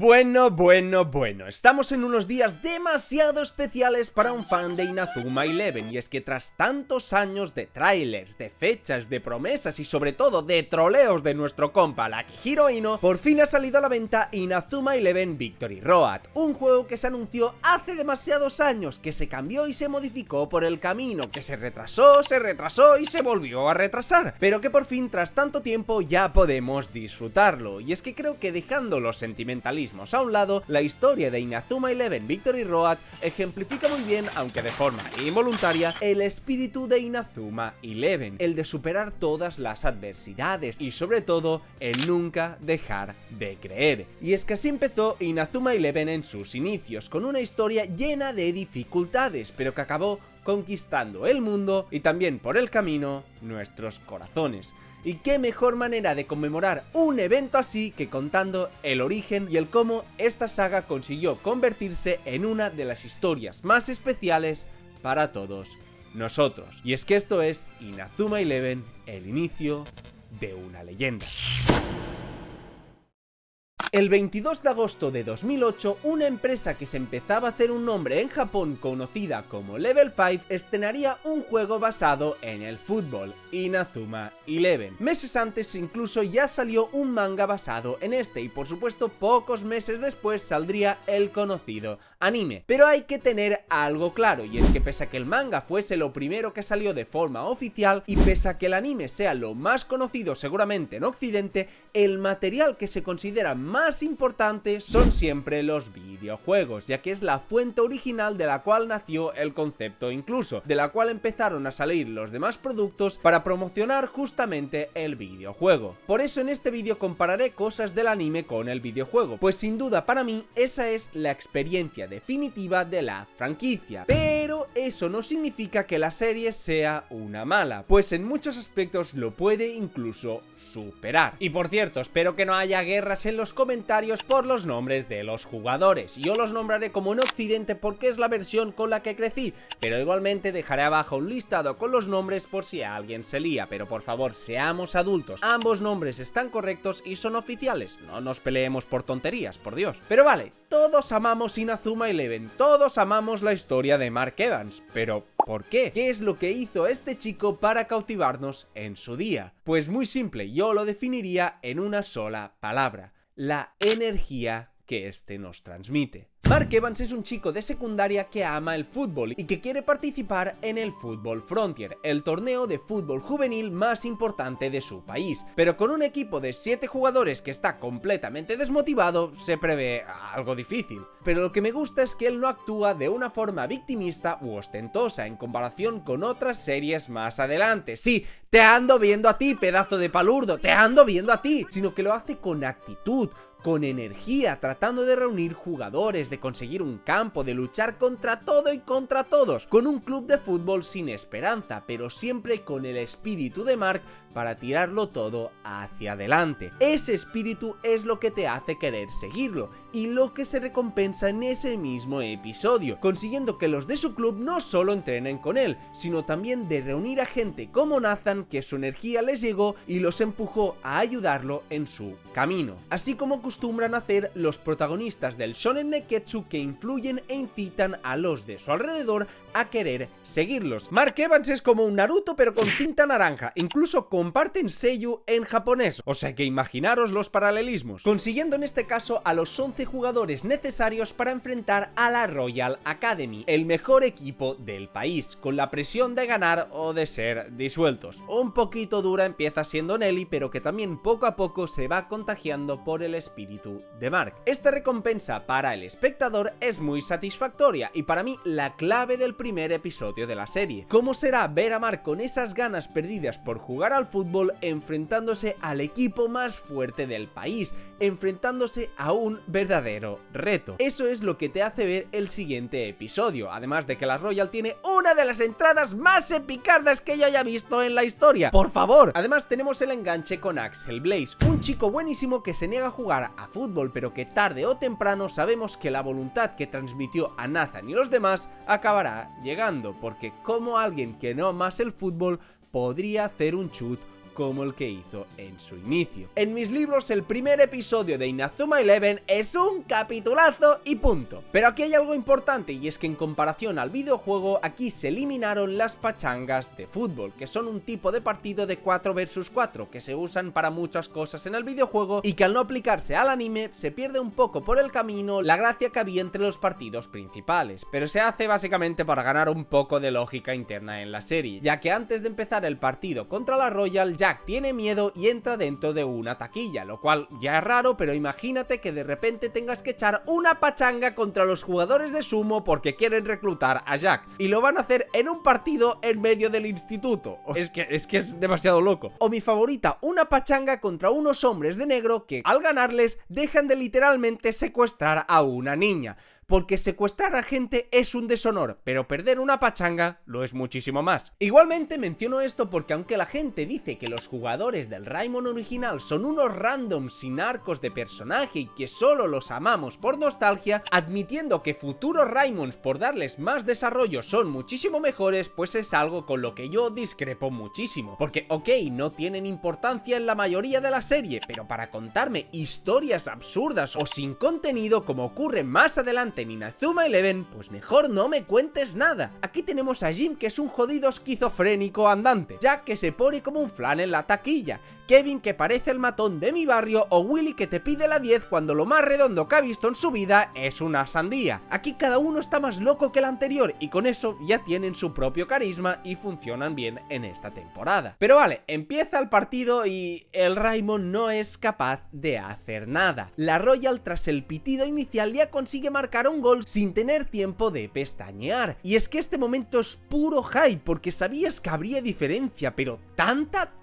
Bueno, estamos en unos días demasiado especiales para un fan de Inazuma Eleven, y es que tras tantos años de trailers, de fechas, de promesas y sobre todo de troleos de nuestro compa Akihiro Ino, por fin ha salido a la venta Inazuma Eleven Victory Road, un juego que se anunció hace demasiados años, que se cambió y se modificó por el camino, que se retrasó y se volvió a retrasar, pero que por fin tras tanto tiempo ya podemos disfrutarlo. Y es que creo que dejando los sentimentalismos a un lado, la historia de Inazuma Eleven Victory Road ejemplifica muy bien, aunque de forma involuntaria, el espíritu de Inazuma Eleven, el de superar todas las adversidades y sobre todo el nunca dejar de creer. Y es que así empezó Inazuma Eleven en sus inicios, con una historia llena de dificultades, pero que acabó conquistando el mundo y también por el camino nuestros corazones. Y qué mejor manera de conmemorar un evento así que contando el origen y el cómo esta saga consiguió convertirse en una de las historias más especiales para todos nosotros. Y es que esto es Inazuma Eleven, el inicio de una leyenda. El 22 de agosto de 2008, una empresa que se empezaba a hacer un nombre en Japón conocida como Level 5 estrenaría un juego basado en el fútbol, Inazuma Eleven. Meses antes incluso ya salió un manga basado en este y por supuesto pocos meses después saldría el conocido anime. Pero hay que tener algo claro, y es que pese a que el manga fuese lo primero que salió de forma oficial y pese a que el anime sea lo más conocido seguramente en Occidente, el material que se considera más importante son siempre los videojuegos, ya que es la fuente original de la cual nació el concepto, incluso de la cual empezaron a salir los demás productos para promocionar justamente el videojuego. Por eso en este vídeo compararé cosas del anime con el videojuego, pues sin duda para mí esa es la experiencia definitiva de la franquicia. Pero eso no significa que la serie sea una mala, pues en muchos aspectos lo puede incluso superar. Y por cierto, espero que no haya guerras en los comentarios por los nombres de los jugadores. Yo los nombraré como en Occidente porque es la versión con la que crecí, pero igualmente dejaré abajo un listado con los nombres por si alguien se lía, pero por favor seamos adultos, ambos nombres están correctos y son oficiales, no nos peleemos por tonterías, por Dios. Pero vale, todos amamos Inazuma Eleven, todos amamos la historia de Mark Evans, pero ¿por qué? ¿Qué es lo que hizo este chico para cautivarnos en su día? Pues muy simple, yo lo definiría en una sola palabra: la energía que este nos transmite. Mark Evans es un chico de secundaria que ama el fútbol y que quiere participar en el Fútbol Frontier, el torneo de fútbol juvenil más importante de su país, pero con un equipo de 7 jugadores que está completamente desmotivado, se prevé algo difícil. Pero lo que me gusta es que él no actúa de una forma victimista u ostentosa en comparación con otras series más adelante. Sí, te ando viendo a ti, pedazo de palurdo, te ando viendo a ti, sino que lo hace con actitud, con energía, tratando de reunir jugadores, de conseguir un campo, de luchar contra todo y contra todos, con un club de fútbol sin esperanza, pero siempre con el espíritu de Mark para tirarlo todo hacia adelante. Ese espíritu es lo que te hace querer seguirlo y lo que se recompensa en ese mismo episodio, consiguiendo que los de su club no solo entrenen con él, sino también de reunir a gente como Nathan, que su energía les llegó y los empujó a ayudarlo en su camino, así como acostumbran hacer los protagonistas del Shonen Neketsu, que influyen e incitan a los de su alrededor a querer seguirlos. Mark Evans es como un Naruto pero con tinta naranja, incluso comparten seiyuu en japonés, o sea que imaginaros los paralelismos, consiguiendo en este caso a los 11 jugadores necesarios para enfrentar a la Royal Academy, el mejor equipo del país, con la presión de ganar o de ser disueltos. Un poquito dura empieza siendo Nelly, pero que también poco a poco se va contagiando por el espíritu de Mark. Esta recompensa para el espectador es muy satisfactoria y para mí la clave del primer episodio de la serie. ¿Cómo será ver a Mark con esas ganas perdidas por jugar al fútbol enfrentándose al equipo más fuerte del país, enfrentándose a un verdadero reto? Eso es lo que te hace ver el siguiente episodio, además de que la Royal tiene una de las entradas más epicardas que yo haya visto en la historia, por favor. Además tenemos el enganche con Axel Blaze, un chico buenísimo que se niega a jugar a fútbol, pero que tarde o temprano sabemos que la voluntad que transmitió a Nathan y los demás acabará llegando, porque como alguien que no ama más el fútbol podría hacer un chut como el que hizo en su inicio. En mis libros el primer episodio de Inazuma Eleven es un capitulazo y punto. Pero aquí hay algo importante, y es que en comparación al videojuego aquí se eliminaron las pachangas de fútbol, que son un tipo de partido de 4 vs 4 que se usan para muchas cosas en el videojuego y que al no aplicarse al anime se pierde un poco por el camino la gracia que había entre los partidos principales, pero se hace básicamente para ganar un poco de lógica interna en la serie, ya que antes de empezar el partido contra la Royal, Jack tiene miedo y entra dentro de una taquilla, lo cual ya es raro, pero imagínate que de repente tengas que echar una pachanga contra los jugadores de sumo porque quieren reclutar a Jack, y lo van a hacer en un partido en medio del instituto. Es que es demasiado loco. O mi favorita, una pachanga contra unos hombres de negro que al ganarles dejan de literalmente secuestrar a una niña. Porque secuestrar a gente es un deshonor, pero perder una pachanga lo es muchísimo más. Igualmente menciono esto porque aunque la gente dice que los jugadores del Raimon original son unos randoms sin arcos de personaje y que solo los amamos por nostalgia, admitiendo que futuros Raimons por darles más desarrollo son muchísimo mejores, pues es algo con lo que yo discrepo muchísimo. Porque ok, no tienen importancia en la mayoría de la serie, pero para contarme historias absurdas o sin contenido como ocurre más adelante en Inazuma Eleven, pues mejor no me cuentes nada. Aquí tenemos a Jim, que es un jodido esquizofrénico andante, Jack, que se pone como un flan en la taquilla, Kevin, que parece el matón de mi barrio, o Willy, que te pide la 10 cuando lo más redondo que ha visto en su vida es una sandía. Aquí cada uno está más loco que el anterior y con eso ya tienen su propio carisma y funcionan bien en esta temporada. Pero vale, empieza el partido y el Raimon no es capaz de hacer nada. La Royal, tras el pitido inicial, ya consigue marcar un gol sin tener tiempo de pestañear. Y es que este momento es puro hype, porque sabías que habría diferencia, pero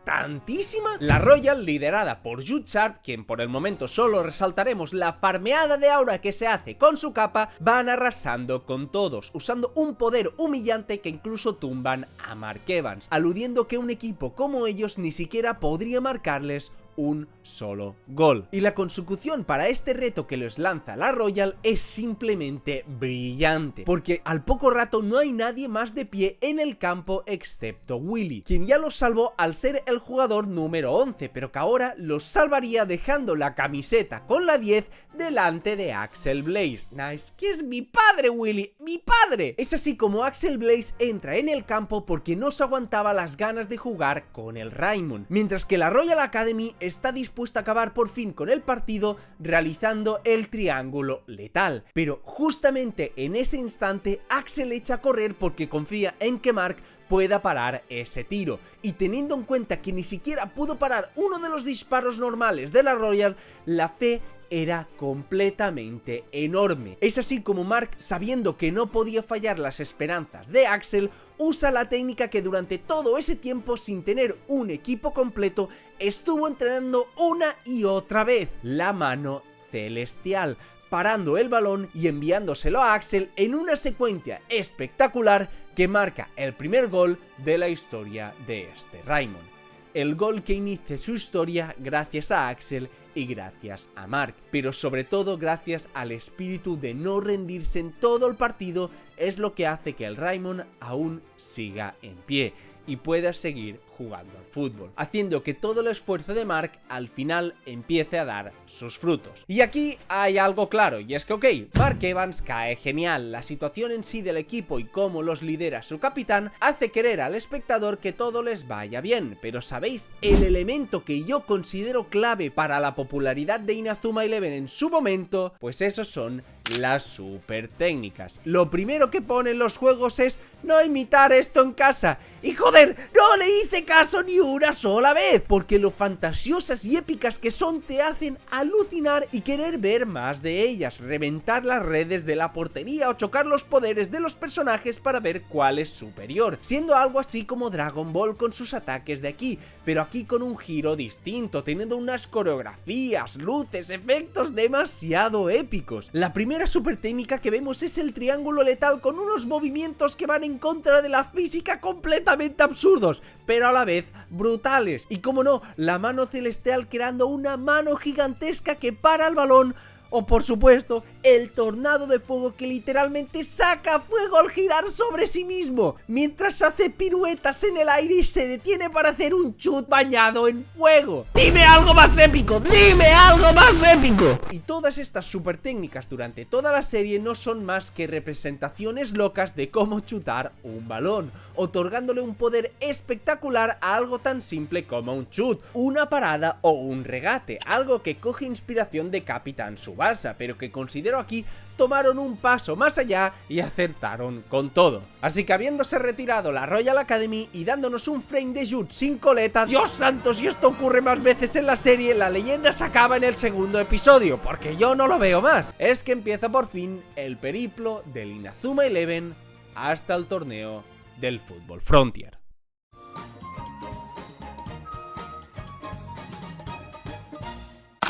tantísima. La Royal, liderada por Yu-Sharp, quien por el momento solo resaltaremos la farmeada de aura que se hace con su capa, van arrasando con todos, usando un poder humillante que incluso tumban a Mark Evans, aludiendo que un equipo como ellos ni siquiera podría marcarles un solo gol. Y la consecución para este reto que les lanza la Royal es simplemente brillante, porque al poco rato no hay nadie más de pie en el campo excepto Willy, quien ya los salvó al ser el jugador número 11, pero que ahora los salvaría dejando la camiseta con la 10 delante de Axel Blaze. Nice, que es mi padre, Willy, mi padre. Es así como Axel Blaze entra en el campo porque no se aguantaba las ganas de jugar con el Raimon, mientras que la Royal Academy está dispuesta a acabar por fin con el partido realizando el triángulo letal. Pero justamente en ese instante Axel echa a correr porque confía en que Mark pueda parar ese tiro, y teniendo en cuenta que ni siquiera pudo parar uno de los disparos normales de la Royal, la fe era completamente enorme. Es así como Mark, sabiendo que no podía fallar las esperanzas de Axel, usa la técnica que durante todo ese tiempo, sin tener un equipo completo, estuvo entrenando una y otra vez: la mano celestial, parando el balón y enviándoselo a Axel en una secuencia espectacular que marca el primer gol de la historia de este Raimon. El gol que inicia su historia gracias a Axel y gracias a Mark, pero sobre todo gracias al espíritu de no rendirse en todo el partido, es lo que hace que el Raimon aún siga en pie y pueda seguir jugando al fútbol, haciendo que todo el esfuerzo de Mark al final empiece a dar sus frutos. Y aquí hay algo claro, y es que ok, Mark Evans cae genial, la situación en sí del equipo y cómo los lidera su capitán hace querer al espectador que todo les vaya bien, pero ¿sabéis el elemento que yo considero clave para la popularidad de Inazuma Eleven en su momento? Pues esos son las super técnicas. Lo primero que ponen los juegos es no imitar esto en casa, y joder, no le hice caso ni una sola vez, porque lo fantasiosas y épicas que son te hacen alucinar y querer ver más de ellas, reventar las redes de la portería o chocar los poderes de los personajes para ver cuál es superior, siendo algo así como Dragon Ball con sus ataques de aquí, pero aquí con un giro distinto, teniendo unas coreografías, luces, efectos demasiado épicos. La primera super técnica que vemos es el triángulo letal, con unos movimientos que van en contra de la física completamente absurdos, pero a la vez brutales. Y como no, la mano celestial creando una mano gigantesca que para el balón. O por supuesto, el tornado de fuego que literalmente saca fuego al girar sobre sí mismo, mientras hace piruetas en el aire y se detiene para hacer un chut bañado en fuego. ¡Dime algo más épico! ¡Dime algo más épico! Y todas estas super técnicas durante toda la serie no son más que representaciones locas de cómo chutar un balón, otorgándole un poder espectacular a algo tan simple como un chut, una parada o un regate, algo que coge inspiración de Capitán Tsubasa, pero que considero aquí tomaron un paso más allá y acertaron con todo. Así que habiéndose retirado la Royal Academy y dándonos un frame de Jut sin coleta, Dios santo, si esto ocurre más veces en la serie, la leyenda se acaba en el segundo episodio, porque yo no lo veo más. Es que empieza por fin el periplo del Inazuma Eleven hasta el torneo del Football Frontier.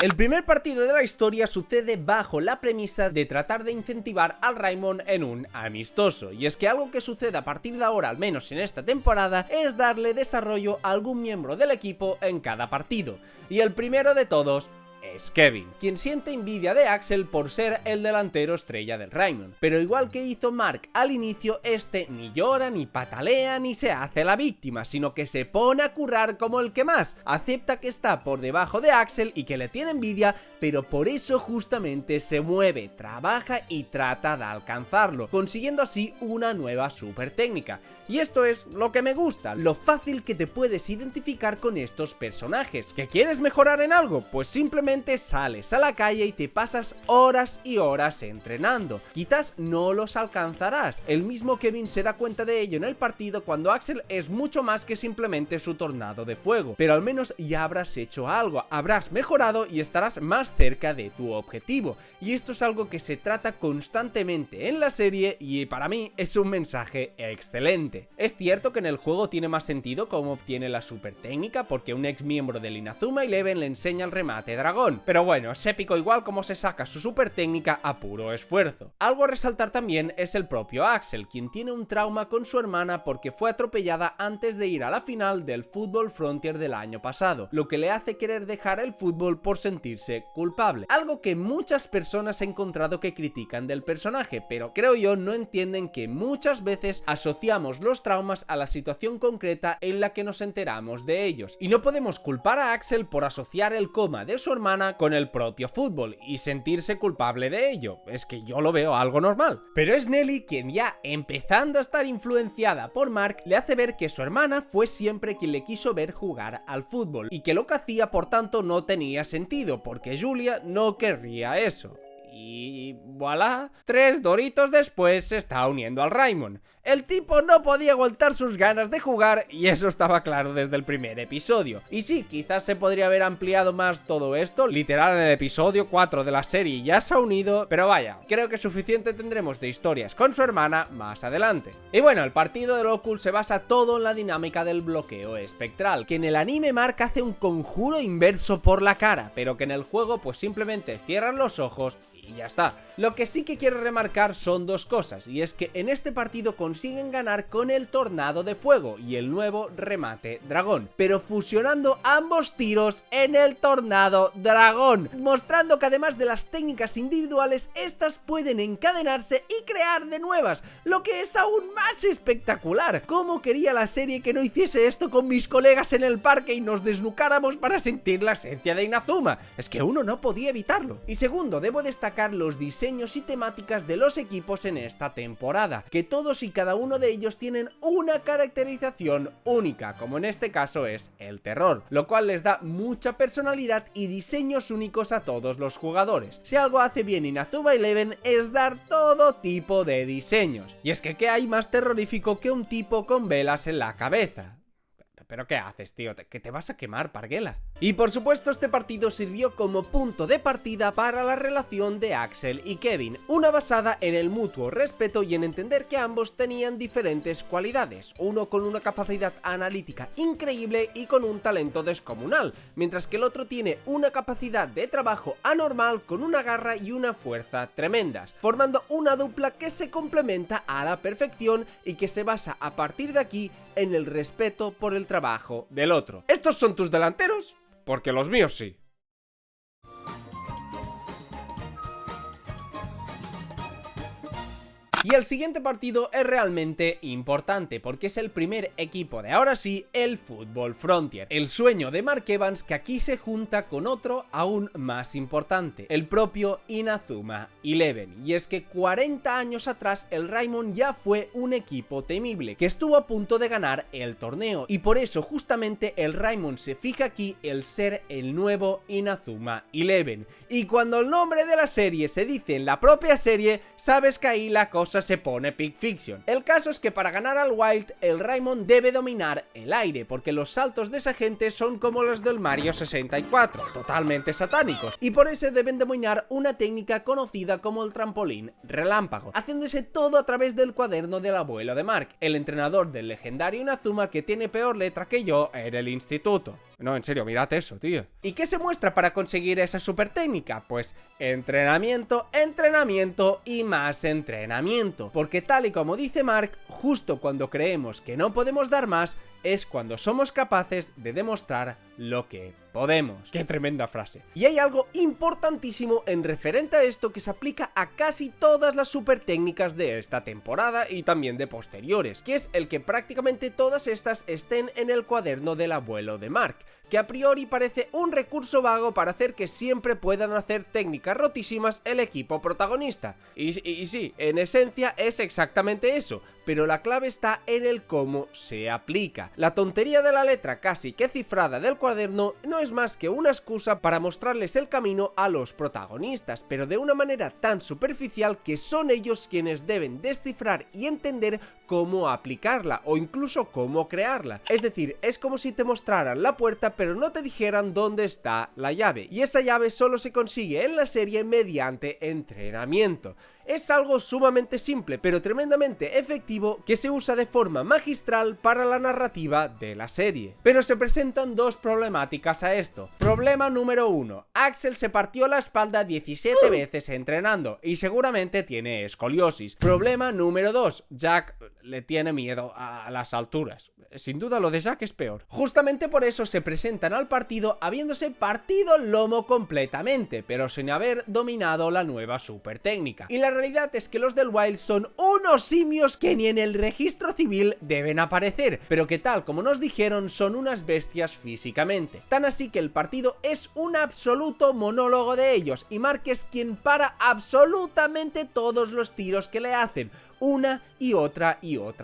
El primer partido de la historia sucede bajo la premisa de tratar de incentivar al Raimon en un amistoso, y es que algo que sucede a partir de ahora, al menos en esta temporada, es darle desarrollo a algún miembro del equipo en cada partido, y el primero de todos es Kevin, quien siente envidia de Axel por ser el delantero estrella del Raimon, pero igual que hizo Mark al inicio, este ni llora, ni patalea, ni se hace la víctima, sino que se pone a currar como el que más, acepta que está por debajo de Axel y que le tiene envidia, pero por eso justamente se mueve, trabaja y trata de alcanzarlo, consiguiendo así una nueva super técnica. Y esto es lo que me gusta, lo fácil que te puedes identificar con estos personajes. ¿Que quieres mejorar en algo? Pues simplemente sales a la calle y te pasas horas y horas entrenando. Quizás no los alcanzarás. El mismo Kevin se da cuenta de ello en el partido cuando Axel es mucho más que simplemente su tornado de fuego. Pero al menos ya habrás hecho algo, habrás mejorado y estarás más cerca de tu objetivo. Y esto es algo que se trata constantemente en la serie y para mí es un mensaje excelente. Es cierto que en el juego tiene más sentido cómo obtiene la super técnica, porque un ex miembro del Inazuma Eleven le enseña el remate dragón, pero bueno, es épico igual como se saca su super técnica a puro esfuerzo. Algo a resaltar también es el propio Axel, quien tiene un trauma con su hermana porque fue atropellada antes de ir a la final del Football Frontier del año pasado, lo que le hace querer dejar el fútbol por sentirse culpable, algo que muchas personas he encontrado que critican del personaje, pero creo yo no entienden que muchas veces asociamos los traumas a la situación concreta en la que nos enteramos de ellos, y no podemos culpar a Axel por asociar el coma de su hermana con el propio fútbol y sentirse culpable de ello. Es que yo lo veo algo normal. Pero es Nelly quien, ya empezando a estar influenciada por Mark, le hace ver que su hermana fue siempre quien le quiso ver jugar al fútbol y que lo que hacía por tanto no tenía sentido, porque Julia no querría eso. Y voilà, 3 doritos después se está uniendo al Raimon. El tipo no podía aguantar sus ganas de jugar y eso estaba claro desde el primer episodio. Y sí, quizás se podría haber ampliado más todo esto, literal en el episodio 4 de la serie ya se ha unido, pero vaya, creo que suficiente tendremos de historias con su hermana más adelante. Y bueno, el partido de Occult se basa todo en la dinámica del bloqueo espectral, que en el anime Mark hace un conjuro inverso por la cara, pero que en el juego pues simplemente cierran los ojos y ya está. Lo que sí que quiero remarcar son dos cosas, y es que en este partido consiguen ganar con el tornado de fuego y el nuevo remate dragón, pero fusionando ambos tiros en el tornado dragón, mostrando que además de las técnicas individuales, estas pueden encadenarse y crear de nuevas, lo que es aún más espectacular. ¿Cómo quería la serie que no hiciese esto con mis colegas en el parque y nos desnucáramos para sentir la esencia de Inazuma? Es que uno no podía evitarlo. Y segundo, debo destacar los diseños y temáticas de los equipos en esta temporada, que todos y cada uno de ellos tienen una caracterización única, como en este caso es el terror, lo cual les da mucha personalidad y diseños únicos a todos los jugadores. Si algo hace bien Inazuma Eleven es dar todo tipo de diseños, y es que ¿qué hay más terrorífico que un tipo con velas en la cabeza? ¿Pero qué haces, tío? ¿Que te vas a quemar, parguela? Y por supuesto este partido sirvió como punto de partida para la relación de Axel y Kevin, una basada en el mutuo respeto y en entender que ambos tenían diferentes cualidades, uno con una capacidad analítica increíble y con un talento descomunal, mientras que el otro tiene una capacidad de trabajo anormal con una garra y una fuerza tremendas, formando una dupla que se complementa a la perfección y que se basa a partir de aquí en el respeto por el trabajo del otro. ¿Estos son tus delanteros? Porque los míos sí. Y el siguiente partido es realmente importante porque es el primer equipo de ahora sí, el Football Frontier. El sueño de Mark Evans, que aquí se junta con otro aún más importante, el propio Inazuma Eleven. Y es que 40 años atrás el Raimon ya fue un equipo temible, que estuvo a punto de ganar el torneo. Y por eso justamente el Raimon se fija aquí el ser el nuevo Inazuma Eleven. Y cuando el nombre de la serie se dice en la propia serie, sabes que ahí la cosa se pone Pulp Fiction. El caso es que para ganar al Wild, el Raimon debe dominar el aire, porque los saltos de esa gente son como los del Mario 64, totalmente satánicos, y por eso deben dominar una técnica conocida como el trampolín relámpago, haciéndose todo a través del cuaderno del abuelo de Mark, el entrenador del legendario Inazuma que tiene peor letra que yo en el instituto. No, en serio, mirad eso, tío. ¿Y qué se muestra para conseguir esa super técnica? Pues entrenamiento, entrenamiento y más entrenamiento. Porque tal y como dice Mark, justo cuando creemos que no podemos dar más, es cuando somos capaces de demostrar lo que podemos. ¡Qué tremenda frase! Y hay algo importantísimo en referente a esto que se aplica a casi todas las super técnicas de esta temporada y también de posteriores, que es el que prácticamente todas estas estén en el cuaderno del abuelo de Mark, que a priori parece un recurso vago para hacer que siempre puedan hacer técnicas rotísimas el equipo protagonista. Y sí, en esencia es exactamente eso, pero la clave está en el cómo se aplica. La tontería de la letra casi que cifrada del cuaderno no es más que una excusa para mostrarles el camino a los protagonistas, pero de una manera tan superficial que son ellos quienes deben descifrar y entender cómo aplicarla o incluso cómo crearla. Es decir, es como si te mostraran la puerta pero no te dijeran dónde está la llave, y esa llave solo se consigue en la serie mediante entrenamiento. Es algo sumamente simple, pero tremendamente efectivo, que se usa de forma magistral para la narrativa de la serie. Pero se presentan dos problemáticas a esto. Problema número 1. Axel se partió la espalda 17 veces entrenando y seguramente tiene escoliosis. Problema número 2. Jack le tiene miedo a las alturas. Sin duda lo de Jack es peor. Justamente por eso se presentan al partido habiéndose partido el lomo completamente, pero sin haber dominado la nueva super técnica. Y la realidad es que los del Wild son unos simios que ni en el registro civil deben aparecer, pero que tal como nos dijeron son unas bestias físicamente. Tan así que el partido es un absoluto monólogo de ellos y Mark es quien para absolutamente todos los tiros que le hacen, una y otra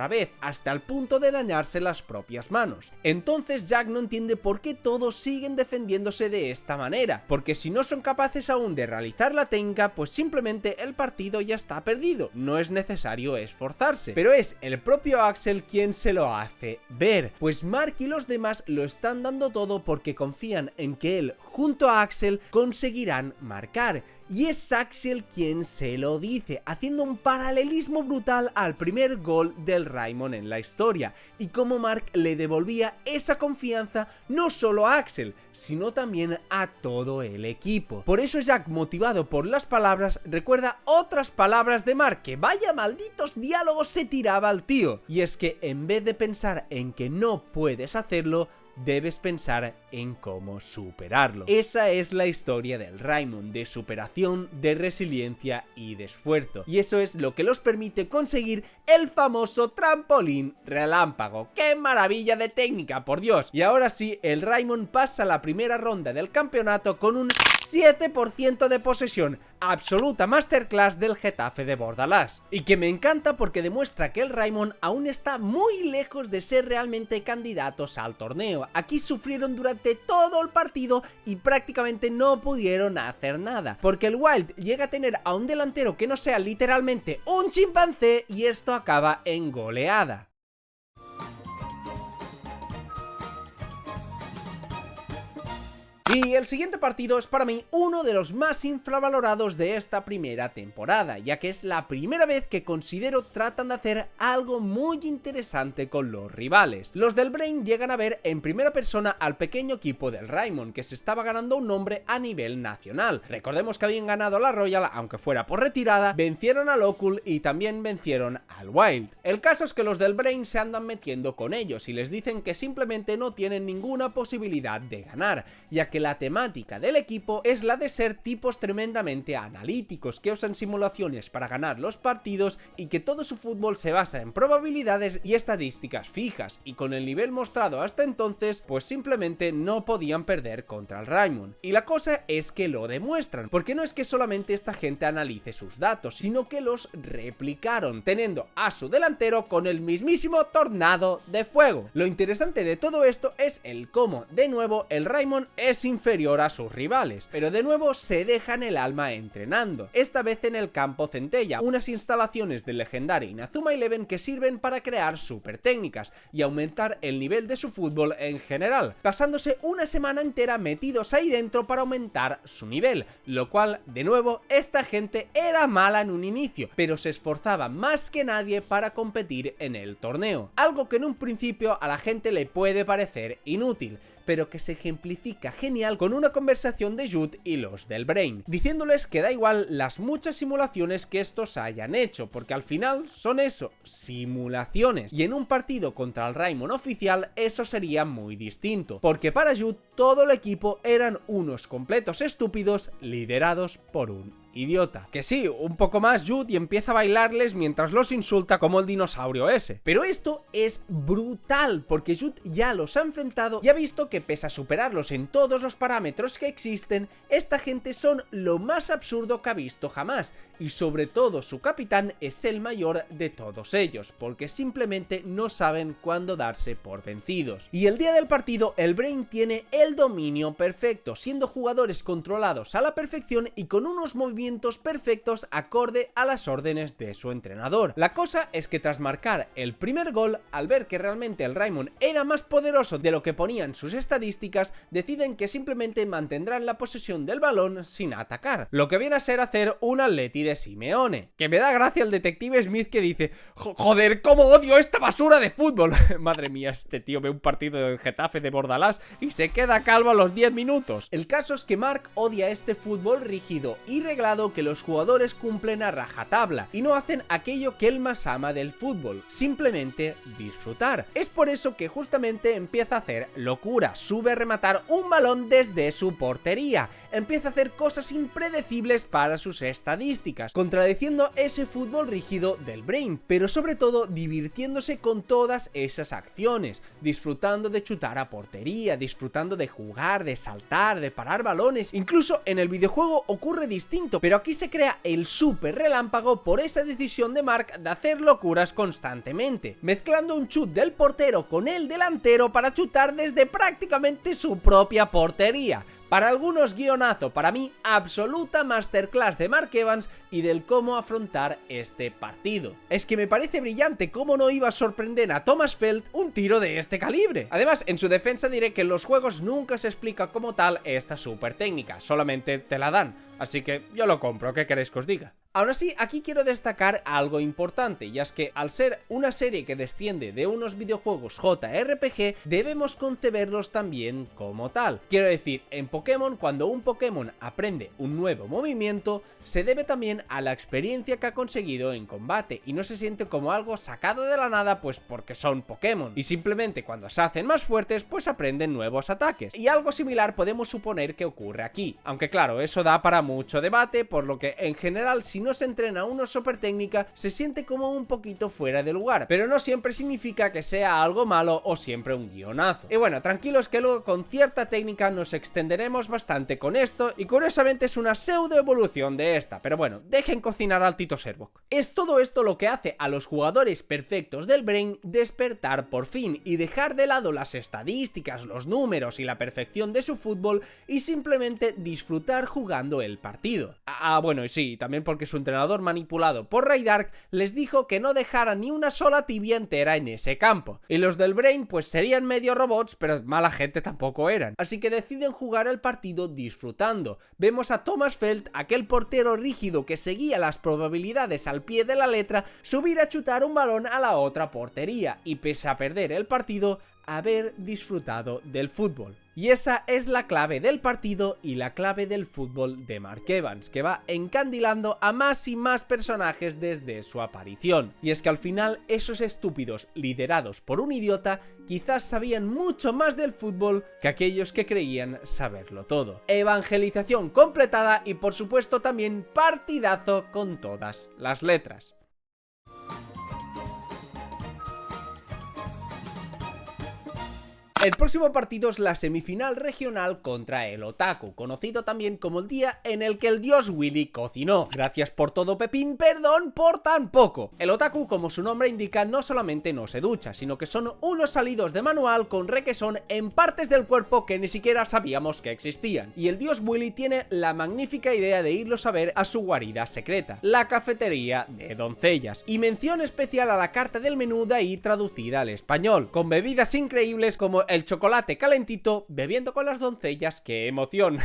vez, hasta el punto de dañarse las propias manos. Entonces Jack no entiende por qué todos siguen defendiéndose de esta manera, porque si no son capaces aún de realizar la técnica, pues simplemente el partido ya está perdido, no es necesario esforzarse. Pero es el propio Axel quien se lo hace ver, pues Mark y los demás lo están dando todo porque confían en que él, junto a Axel, conseguirán marcar. Y es Axel quien se lo dice, haciendo un paralelismo brutal al primer gol del Raimon en la historia, y cómo Mark le devolvía esa confianza no solo a Axel, sino también a todo el equipo. Por eso Jack, motivado por las palabras, recuerda otras palabras de Mark, que vaya malditos diálogos se tiraba al tío, y es que en vez de pensar en que no puedes hacerlo, debes pensar en cómo superarlo. Esa es la historia del Raimon, de superación, de resiliencia y de esfuerzo. Y eso es lo que los permite conseguir el famoso trampolín relámpago. ¡Qué maravilla de técnica, por Dios! Y ahora sí, el Raimon pasa la primera ronda del campeonato con un 7% de posesión, absoluta masterclass del Getafe de Bordalás. Y que me encanta porque demuestra que el Raimon aún está muy lejos de ser realmente candidatos al torneo. Aquí sufrieron durante todo el partido y prácticamente no pudieron hacer nada, porque el Wild llega a tener a un delantero que no sea literalmente un chimpancé y esto acaba en goleada. Y el siguiente partido es para mí uno de los más infravalorados de esta primera temporada, ya que es la primera vez que considero tratan de hacer algo muy interesante con los rivales. Los del Brain llegan a ver en primera persona al pequeño equipo del Raimon, que se estaba ganando un nombre a nivel nacional. Recordemos que habían ganado la Royal, aunque fuera por retirada, vencieron al Ocul y también vencieron al Wild. El caso es que los del Brain se andan metiendo con ellos y les dicen que simplemente no tienen ninguna posibilidad de ganar, ya que la temática del equipo es la de ser tipos tremendamente analíticos que usan simulaciones para ganar los partidos y que todo su fútbol se basa en probabilidades y estadísticas fijas, y con el nivel mostrado hasta entonces pues simplemente no podían perder contra el Raimon. Y la cosa es que lo demuestran, porque no es que solamente esta gente analice sus datos, sino que los replicaron, teniendo a su delantero con el mismísimo tornado de fuego. Lo interesante de todo esto es el cómo, de nuevo, el Raimon es inferior a sus rivales, pero de nuevo se dejan el alma entrenando, esta vez en el campo Centella, unas instalaciones del legendario Inazuma Eleven que sirven para crear super técnicas y aumentar el nivel de su fútbol en general, pasándose una semana entera metidos ahí dentro para aumentar su nivel, lo cual, de nuevo, esta gente era mala en un inicio, pero se esforzaba más que nadie para competir en el torneo, algo que en un principio a la gente le puede parecer inútil, pero que se ejemplifica genial con una conversación de Jude y los del Brain, diciéndoles que da igual las muchas simulaciones que estos hayan hecho, porque al final son eso, simulaciones, y en un partido contra el Raimon oficial eso sería muy distinto, porque para Jude todo el equipo eran unos completos estúpidos liderados por un idiota. Que sí, un poco más Jude y empieza a bailarles mientras los insulta como el dinosaurio ese. Pero esto es brutal, porque Jude ya los ha enfrentado y ha visto que pese a superarlos en todos los parámetros que existen, esta gente son lo más absurdo que ha visto jamás, y sobre todo su capitán es el mayor de todos ellos, porque simplemente no saben cuándo darse por vencidos. Y el día del partido el Brain tiene el dominio perfecto, siendo jugadores controlados a la perfección y con unos movimientos perfectos acorde a las órdenes de su entrenador. La cosa es que tras marcar el primer gol, al ver que realmente el Raimon era más poderoso de lo que ponían sus estadísticas, deciden que simplemente mantendrán la posesión del balón sin atacar, lo que viene a ser hacer un Atleti de Simeone. Que me da gracia el detective Smith que dice: joder, cómo odio esta basura de fútbol. Madre mía, este tío ve un partido del Getafe de Bordalás y se queda calvo a los 10 minutos. El caso es que Mark odia este fútbol rígido y reglado que los jugadores cumplen a rajatabla y no hacen aquello que él más ama del fútbol, simplemente disfrutar. Es por eso que justamente empieza a hacer locura, sube a rematar un balón desde su portería, empieza a hacer cosas impredecibles para sus estadísticas, contradiciendo ese fútbol rígido del Brain, pero sobre todo divirtiéndose con todas esas acciones, disfrutando de chutar a portería, disfrutando de jugar, de saltar, de parar balones. Incluso en el videojuego ocurre distinto, pero aquí se crea el super relámpago por esa decisión de Mark de hacer locuras constantemente, mezclando un chut del portero con el delantero para chutar desde prácticamente su propia portería. Para algunos guionazo, para mí absoluta masterclass de Mark Evans y del cómo afrontar este partido. Es que me parece brillante cómo no iba a sorprender a Thomas Felt un tiro de este calibre. Además, en su defensa diré que en los juegos nunca se explica como tal esta super técnica, solamente te la dan, así que yo lo compro, ¿qué queréis que os diga? Aún así, aquí quiero destacar algo importante, y es que al ser una serie que desciende de unos videojuegos JRPG, debemos conceberlos también como tal. Quiero decir, en Pokémon, cuando un Pokémon aprende un nuevo movimiento, se debe también a la experiencia que ha conseguido en combate, y no se siente como algo sacado de la nada pues porque son Pokémon, y simplemente cuando se hacen más fuertes pues aprenden nuevos ataques, y algo similar podemos suponer que ocurre aquí, aunque claro, eso da para mucho debate, por lo que en general si no se entrena una super técnica se siente como un poquito fuera de lugar, pero no siempre significa que sea algo malo o siempre un guionazo. Y bueno, tranquilos que luego con cierta técnica nos extenderemos bastante con esto, y curiosamente es una pseudo evolución de esta, pero bueno, dejen cocinar al Tito Servok. Es todo esto lo que hace a los jugadores perfectos del Brain despertar por fin y dejar de lado las estadísticas, los números y la perfección de su fútbol y simplemente disfrutar jugando el partido. Bueno, y sí, también porque su entrenador manipulado por Raydark les dijo que no dejara ni una sola tibia entera en ese campo, y los del Brain pues serían medio robots, pero mala gente tampoco eran, así que deciden jugar el partido disfrutando. Vemos a Thomas Felt, aquel portero rígido que seguía las probabilidades al pie de la letra, subir a chutar un balón a la otra portería, y pese a perder el partido, haber disfrutado del fútbol. Y esa es la clave del partido y la clave del fútbol de Mark Evans, que va encandilando a más y más personajes desde su aparición. Y es que al final esos estúpidos liderados por un idiota quizás sabían mucho más del fútbol que aquellos que creían saberlo todo. Evangelización completada y por supuesto también partidazo con todas las letras. El próximo partido es la semifinal regional contra el Otaku, conocido también como el día en el que el dios Willy cocinó. Gracias por todo, Pepín, perdón por tan poco. El Otaku, como su nombre indica, no solamente no se ducha, sino que son unos salidos de manual con requesón en partes del cuerpo que ni siquiera sabíamos que existían. Y el dios Willy tiene la magnífica idea de irlos a ver a su guarida secreta, la cafetería de doncellas. Y mención especial a la carta del menú de ahí traducida al español, con bebidas increíbles como el chocolate calentito, bebiendo con las doncellas. ¡Qué emoción!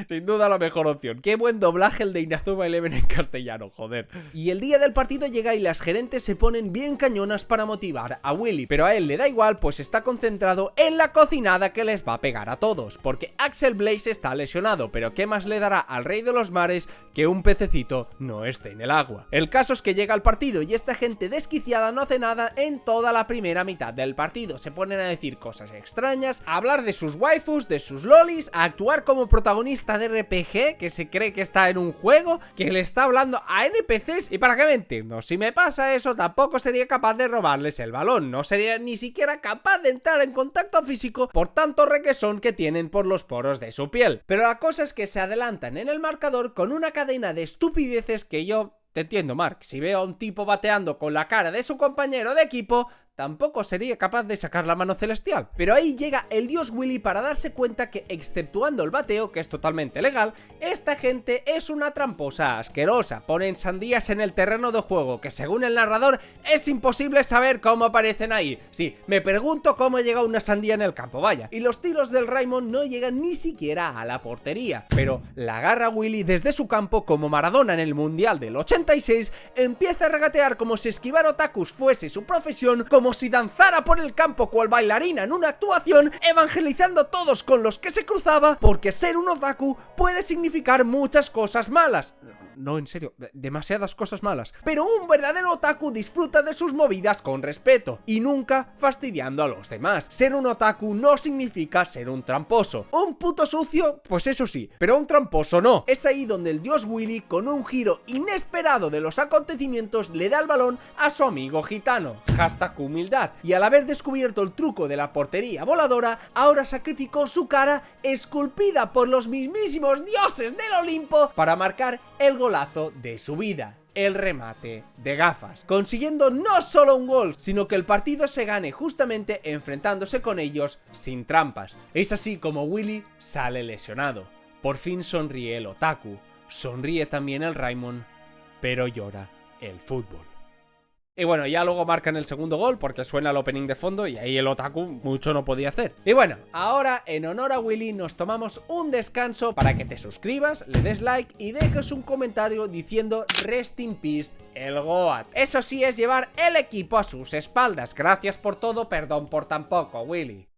Sin duda la mejor opción. ¡Qué buen doblaje el de Inazuma Eleven en castellano, joder! Y el día del partido llega y las gerentes se ponen bien cañonas para motivar a Willy, pero a él le da igual, pues está concentrado en la cocinada que les va a pegar a todos, porque Axel Blaze está lesionado, pero ¿qué más le dará al rey de los mares que un pececito no esté en el agua? El caso es que llega el partido y esta gente desquiciada no hace nada en toda la primera mitad del partido. Se ponen a decir cosas extrañas, a hablar de sus waifus, de sus lolis, a actuar como protagonista de RPG, que se cree que está en un juego, que le está hablando a NPCs. ¿Y para qué mentirnos? Si me pasa eso, tampoco sería capaz de robarles el balón, no sería ni siquiera capaz de entrar en contacto físico por tanto requesón que tienen por los poros de su piel. Pero la cosa es que se adelantan en el marcador con una cadena de estupideces que yo... Te entiendo, Mark, si veo a un tipo bateando con la cara de su compañero de equipo, tampoco sería capaz de sacar la mano celestial. Pero ahí llega el dios Willy para darse cuenta que, exceptuando el bateo, que es totalmente legal, esta gente es una tramposa asquerosa. Ponen sandías en el terreno de juego, que según el narrador es imposible saber cómo aparecen ahí. Sí, me pregunto cómo llega una sandía en el campo, vaya. Y los tiros del Raimon no llegan ni siquiera a la portería. Pero la agarra Willy desde su campo como Maradona en el Mundial del 86, empieza a regatear como si esquivar otakus fuese su profesión, como si danzara por el campo cual bailarina en una actuación, evangelizando a todos con los que se cruzaba, porque ser un otaku puede significar muchas cosas malas. No, en serio, demasiadas cosas malas. Pero un verdadero otaku disfruta de sus movidas con respeto y nunca fastidiando a los demás. Ser un otaku no significa ser un tramposo. ¿Un puto sucio? Pues eso sí, pero un tramposo no. Es ahí donde el dios Willy, con un giro inesperado de los acontecimientos, le da el balón a su amigo gitano. Hashtag humildad. Y al haber descubierto el truco de la portería voladora, ahora sacrificó su cara, esculpida por los mismísimos dioses del Olimpo, para marcar el golazo de su vida, el remate de gafas, consiguiendo no solo un gol, sino que el partido se gane justamente enfrentándose con ellos sin trampas. Es así como Willy sale lesionado. Por fin sonríe el otaku, sonríe también el Raimon, pero llora el fútbol. Y bueno, ya luego marcan el segundo gol porque suena el opening de fondo y ahí el otaku mucho no podía hacer. Y bueno, ahora en honor a Willy nos tomamos un descanso para que te suscribas, le des like y dejes un comentario diciendo Rest in Peace el Goat. Eso sí es llevar el equipo a sus espaldas. Gracias por todo, perdón por tan poco, Willy.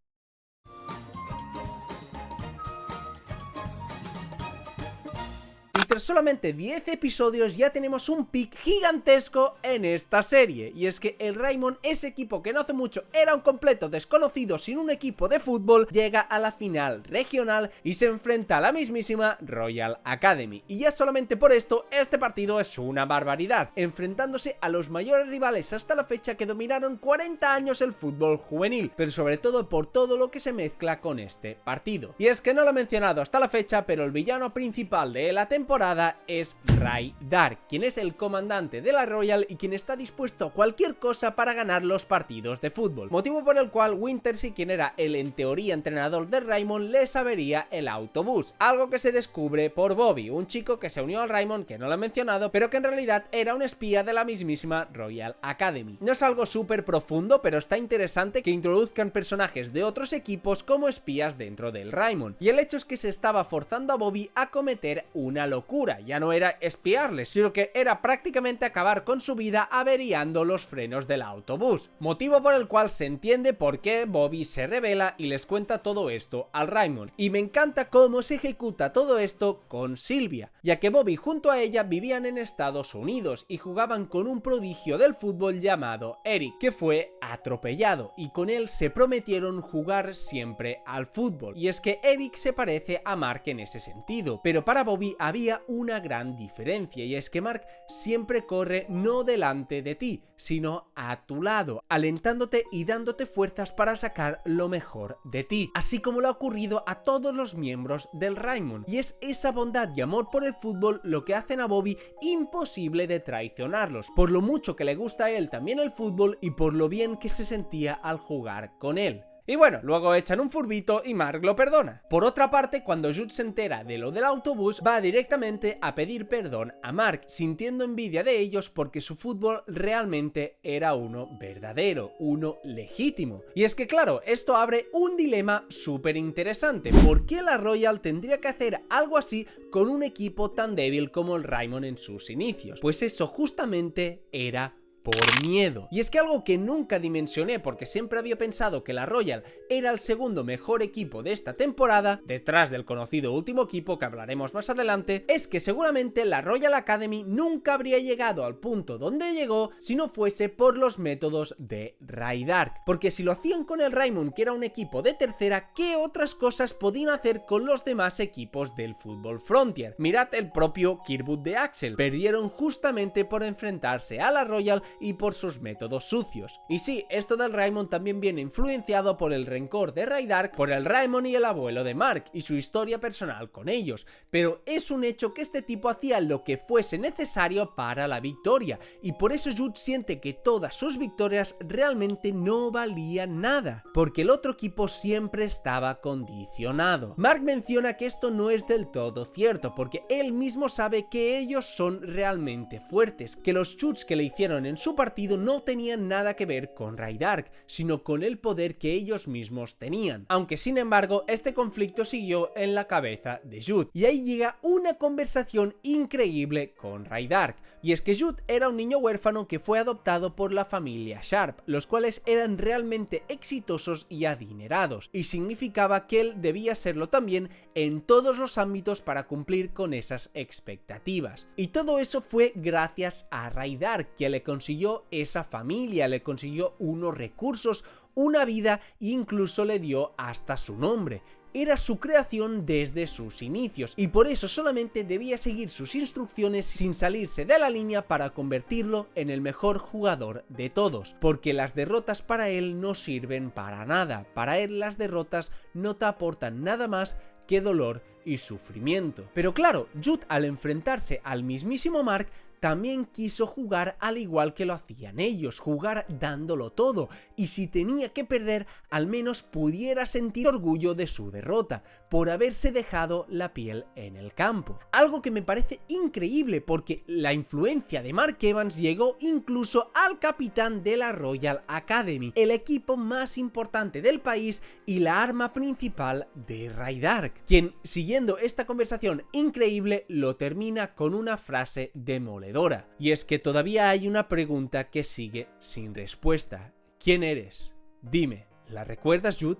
Tras solamente 10 episodios ya tenemos un pick gigantesco en esta serie, y es que el Raimon, ese equipo que no hace mucho era un completo desconocido sin un equipo de fútbol, llega a la final regional y se enfrenta a la mismísima Royal Academy, y ya solamente por esto este partido es una barbaridad, enfrentándose a los mayores rivales hasta la fecha que dominaron 40 años el fútbol juvenil, pero sobre todo por todo lo que se mezcla con este partido. Y es que no lo he mencionado hasta la fecha, pero el villano principal de la temporada es Ray Dark, quien es el comandante de la Royal y quien está dispuesto a cualquier cosa para ganar los partidos de fútbol, motivo por el cual Wintersea, quien era el en teoría entrenador de Raimon, le sabería el autobús, algo que se descubre por Bobby, un chico que se unió al Raimon, que no lo he mencionado, pero que en realidad era un espía de la mismísima Royal Academy. No es algo súper profundo, pero está interesante que introduzcan personajes de otros equipos como espías dentro del Raimon, y el hecho es que se estaba forzando a Bobby a cometer una locura locura, ya no era espiarles, sino que era prácticamente acabar con su vida averiando los frenos del autobús, motivo por el cual se entiende por qué Bobby se revela y les cuenta todo esto al Raymond. Y me encanta cómo se ejecuta todo esto con Sylvia, ya que Bobby junto a ella vivían en Estados Unidos y jugaban con un prodigio del fútbol llamado Eric, que fue atropellado, y con él se prometieron jugar siempre al fútbol. Y es que Eric se parece a Mark en ese sentido, pero para Bobby había una gran diferencia, y es que Mark siempre corre no delante de ti, sino a tu lado, alentándote y dándote fuerzas para sacar lo mejor de ti, así como le ha ocurrido a todos los miembros del Raymond. Y es esa bondad y amor por el fútbol lo que hacen a Bobby imposible de traicionarlos, por lo mucho que le gusta a él también el fútbol y por lo bien que se sentía al jugar con él. Y bueno, luego echan un furbito y Mark lo perdona. Por otra parte, cuando Jude se entera de lo del autobús, va directamente a pedir perdón a Mark, sintiendo envidia de ellos porque su fútbol realmente era uno verdadero, uno legítimo. Y es que claro, esto abre un dilema súper interesante. ¿Por qué la Royal tendría que hacer algo así con un equipo tan débil como el Raymond en sus inicios? Pues eso justamente era por miedo. Y es que algo que nunca dimensioné, porque siempre había pensado que la Royal era el segundo mejor equipo de esta temporada, detrás del conocido último equipo que hablaremos más adelante, es que seguramente la Royal Academy nunca habría llegado al punto donde llegó si no fuese por los métodos de Raydark. Porque si lo hacían con el Raymond, que era un equipo de tercera, ¿qué otras cosas podían hacer con los demás equipos del Football Frontier? Mirad el propio Kirkwood de Axel, perdieron justamente por enfrentarse a la Royal y por sus métodos sucios. Y sí, esto del Raymond también viene influenciado por el rencor de Raydark por el Raymond y el abuelo de Mark y su historia personal con ellos, pero es un hecho que este tipo hacía lo que fuese necesario para la victoria, y por eso Jude siente que todas sus victorias realmente no valían nada, porque el otro equipo siempre estaba condicionado. Mark menciona que esto no es del todo cierto, porque él mismo sabe que ellos son realmente fuertes, que los shoots que le hicieron en su partido no tenían nada que ver con Raydark, sino con el poder que ellos mismos tenían. Aunque sin embargo, este conflicto siguió en la cabeza de Jude, y ahí llega una conversación increíble con Raydark. Y es que Jude era un niño huérfano que fue adoptado por la familia Sharp, los cuales eran realmente exitosos y adinerados, y significaba que él debía serlo también en todos los ámbitos para cumplir con esas expectativas. Y todo eso fue gracias a Raydark, que le consiguió esa familia, le consiguió unos recursos, una vida e incluso le dio hasta su nombre. Era su creación desde sus inicios, y por eso solamente debía seguir sus instrucciones sin salirse de la línea para convertirlo en el mejor jugador de todos, porque las derrotas para él no sirven para nada. Para él las derrotas no te aportan nada más que dolor y sufrimiento. Pero claro, Jude, al enfrentarse al mismísimo Mark, también quiso jugar al igual que lo hacían ellos, jugar dándolo todo, y si tenía que perder, al menos pudiera sentir orgullo de su derrota, por haberse dejado la piel en el campo. Algo que me parece increíble, porque la influencia de Mark Evans llegó incluso al capitán de la Royal Academy, el equipo más importante del país y la arma principal de Raydark, quien, siguiendo esta conversación increíble, lo termina con una frase demoledora. Y es que todavía hay una pregunta que sigue sin respuesta. ¿Quién eres? Dime, ¿la recuerdas, Jude?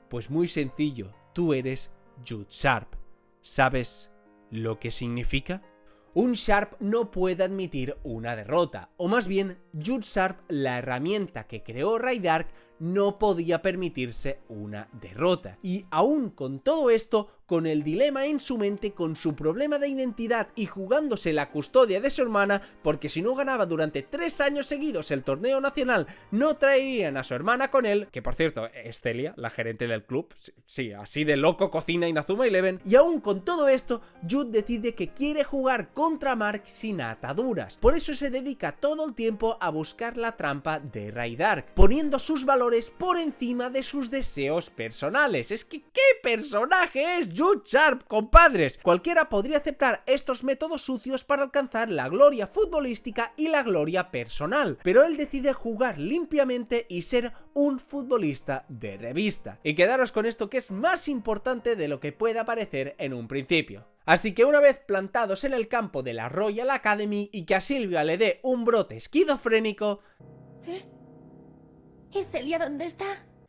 Pues muy sencillo, tú eres Jude Sharp. ¿Sabes lo que significa? Un Sharp no puede admitir una derrota, o más bien, Jude Sharp, la herramienta que creó Raydark, no podía permitirse una derrota. Y aún con todo esto, con el dilema en su mente, con su problema de identidad y jugándose la custodia de su hermana, porque si no ganaba durante 3 años seguidos el torneo nacional, no traerían a su hermana con él, que por cierto es Celia, la gerente del club, sí, así de loco cocina Inazuma Eleven. Y aún con todo esto, Jude decide que quiere jugar contra Mark sin ataduras, por eso se dedica todo el tiempo a buscar la trampa de Raydark, poniendo sus valores por encima de sus deseos personales. Es que ¿qué personaje es Jude Sharp, compadres? Cualquiera podría aceptar estos métodos sucios para alcanzar la gloria futbolística y la gloria personal, pero él decide jugar limpiamente y ser un futbolista de revista. Y quedaros con esto, que es más importante de lo que pueda parecer en un principio. Así que una vez plantados en el campo de la Royal Academy y que a Sylvia le dé un brote esquizofrénico... ¿Y Celia dónde está?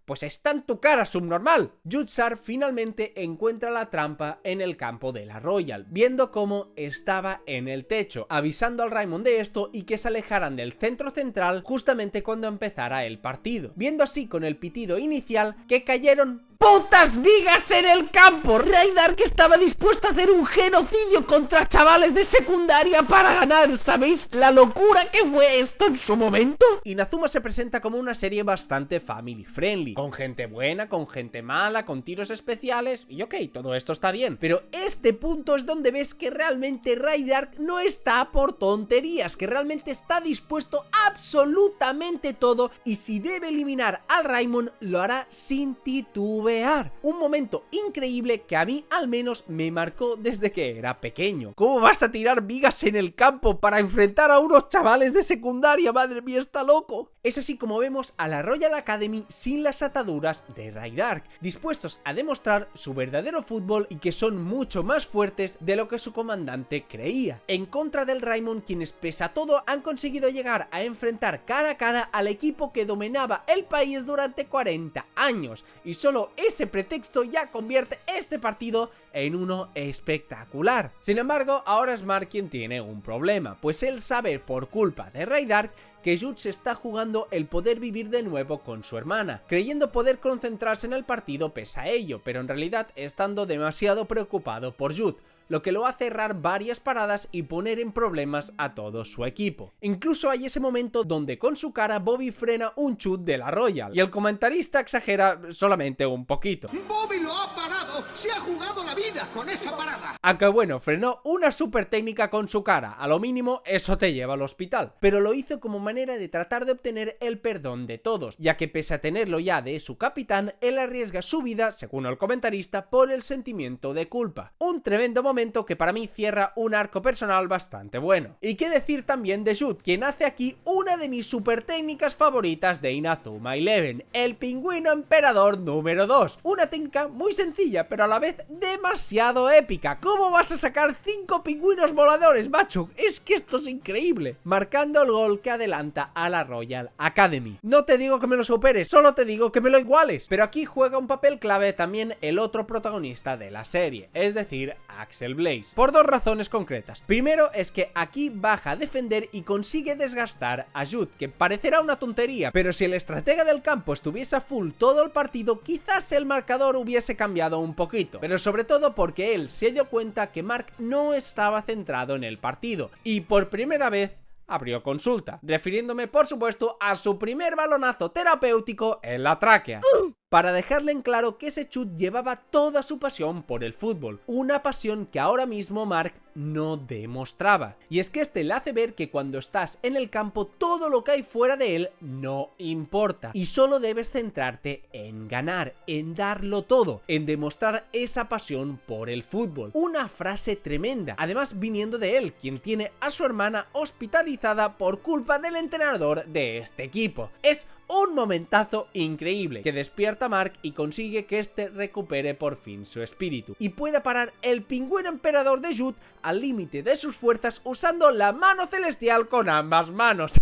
Pues está en tu cara, subnormal. Yutsar finalmente encuentra la trampa en el campo de la Royal, viendo cómo estaba en el techo, avisando al Raimon de esto y que se alejaran del centro central justamente cuando empezara el partido, viendo así con el pitido inicial que cayeron ¡putas vigas en el campo! Raydark estaba dispuesto a hacer un genocidio contra chavales de secundaria para ganar. ¿Sabéis la locura que fue esto en su momento? Inazuma se presenta como una serie bastante family friendly, con gente buena, con gente mala, con tiros especiales, y ok, todo esto está bien, pero este punto es donde ves que realmente Raydark no está por tonterías, que realmente está dispuesto a absolutamente todo, y si debe eliminar al Raimon, lo hará sin titubear. Un momento increíble que a mí al menos me marcó desde que era pequeño. ¿Cómo vas a tirar vigas en el campo para enfrentar a unos chavales de secundaria? Madre mía, está loco. Es así como vemos a la Royal Academy sin las ataduras de Raydark, dispuestos a demostrar su verdadero fútbol y que son mucho más fuertes de lo que su comandante creía. En contra del Raimon, quienes pese a todo han conseguido llegar a enfrentar cara a cara al equipo que dominaba el país durante 40 años, y solo ese pretexto ya convierte este partido en uno espectacular. Sin embargo, ahora es Mark quien tiene un problema, pues él sabe por culpa de Raydark que Jude se está jugando el poder vivir de nuevo con su hermana, creyendo poder concentrarse en el partido pese a ello, pero en realidad estando demasiado preocupado por Jude, lo que lo hace errar varias paradas y poner en problemas a todo su equipo. Incluso hay ese momento donde con su cara Bobby frena un chut de la Royal, y el comentarista exagera solamente un poquito. ¡Bobby lo ha parado! ¡Se ha jugado la vida con esa parada! Aunque bueno, frenó una super técnica con su cara, a lo mínimo eso te lleva al hospital, pero lo hizo como manera de tratar de obtener el perdón de todos, ya que pese a tenerlo ya de su capitán, él arriesga su vida, según el comentarista, por el sentimiento de culpa. Un tremendo momento que para mí cierra un arco personal bastante bueno. Y qué decir también de Jude, quien hace aquí una de mis super técnicas favoritas de Inazuma Eleven, el pingüino emperador número 2. Una técnica muy sencilla, pero a la vez demasiado épica. ¿Cómo vas a sacar 5 pingüinos voladores, macho? Es que esto es increíble. Marcando el gol que adelanta a la Royal Academy. No te digo que me lo superes, solo te digo que me lo iguales. Pero aquí juega un papel clave también el otro protagonista de la serie, es decir, Axel Blaze, por dos razones concretas. Primero es que aquí baja a defender y consigue desgastar a Jude, que parecerá una tontería, pero si el estratega del campo estuviese a full todo el partido, quizás el marcador hubiese cambiado un poquito, pero sobre todo porque él se dio cuenta que Mark no estaba centrado en el partido, y por primera vez abrió consulta, refiriéndome por supuesto a su primer balonazo terapéutico en la tráquea, para dejarle en claro que ese chut llevaba toda su pasión por el fútbol, una pasión que ahora mismo Mark no demostraba. Y es que este le hace ver que cuando estás en el campo todo lo que hay fuera de él no importa, y solo debes centrarte en ganar, en darlo todo, en demostrar esa pasión por el fútbol. Una frase tremenda, además viniendo de él, quien tiene a su hermana hospitalizada por culpa del entrenador de este equipo. Es un momentazo increíble que despierta a Mark y consigue que este recupere por fin su espíritu y pueda parar el pingüino emperador de Jude al límite de sus fuerzas usando la mano celestial con ambas manos.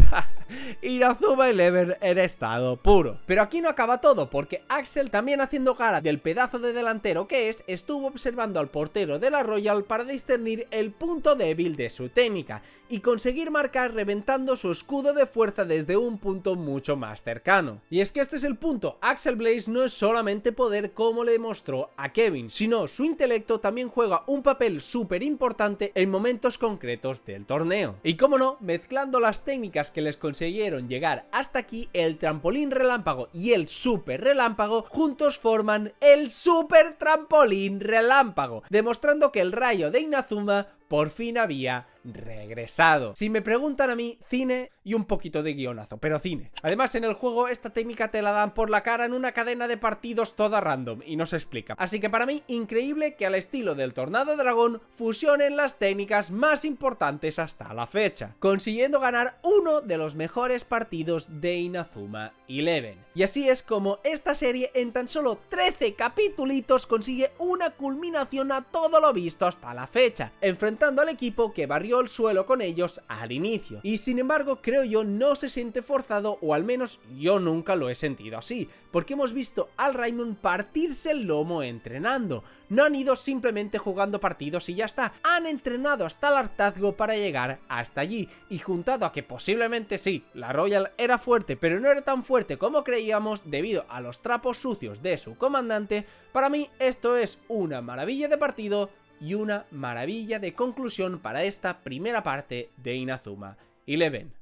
Inazuma Eleven en estado puro. Pero aquí no acaba todo, porque Axel, también haciendo cara del pedazo de delantero que es, estuvo observando al portero de la Royal para discernir el punto débil de su técnica y conseguir marcar reventando su escudo de fuerza desde un punto mucho más cercano. Y es que este es el punto, Axel Blaze no es solamente poder como le demostró a Kevin, sino su intelecto también juega un papel súper importante en momentos concretos del torneo. Y como no, mezclando las técnicas que les consiguieron llegar hasta aquí, el trampolín relámpago y el super relámpago juntos forman el super trampolín relámpago, demostrando que el rayo de Inazuma por fin había regresado. Si me preguntan a mí, cine y un poquito de guionazo, pero cine. Además, en el juego esta técnica te la dan por la cara en una cadena de partidos toda random y no se explica. Así que para mí, increíble que al estilo del Tornado Dragón fusionen las técnicas más importantes hasta la fecha, consiguiendo ganar uno de los mejores partidos de Inazuma Eleven. Y así es como esta serie en tan solo 13 capitulitos consigue una culminación a todo lo visto hasta la fecha, enfrentando al equipo que barrió el suelo con ellos al inicio. Y sin embargo, creo yo, no se siente forzado, o al menos yo nunca lo he sentido así, porque hemos visto al Raimon partirse el lomo entrenando. No han ido simplemente jugando partidos y ya está, han entrenado hasta el hartazgo para llegar hasta allí, y juntado a que posiblemente sí, la Royal era fuerte, pero no era tan fuerte como creíamos debido a los trapos sucios de su comandante, para mí esto es una maravilla de partido y una maravilla de conclusión para esta primera parte de Inazuma Eleven.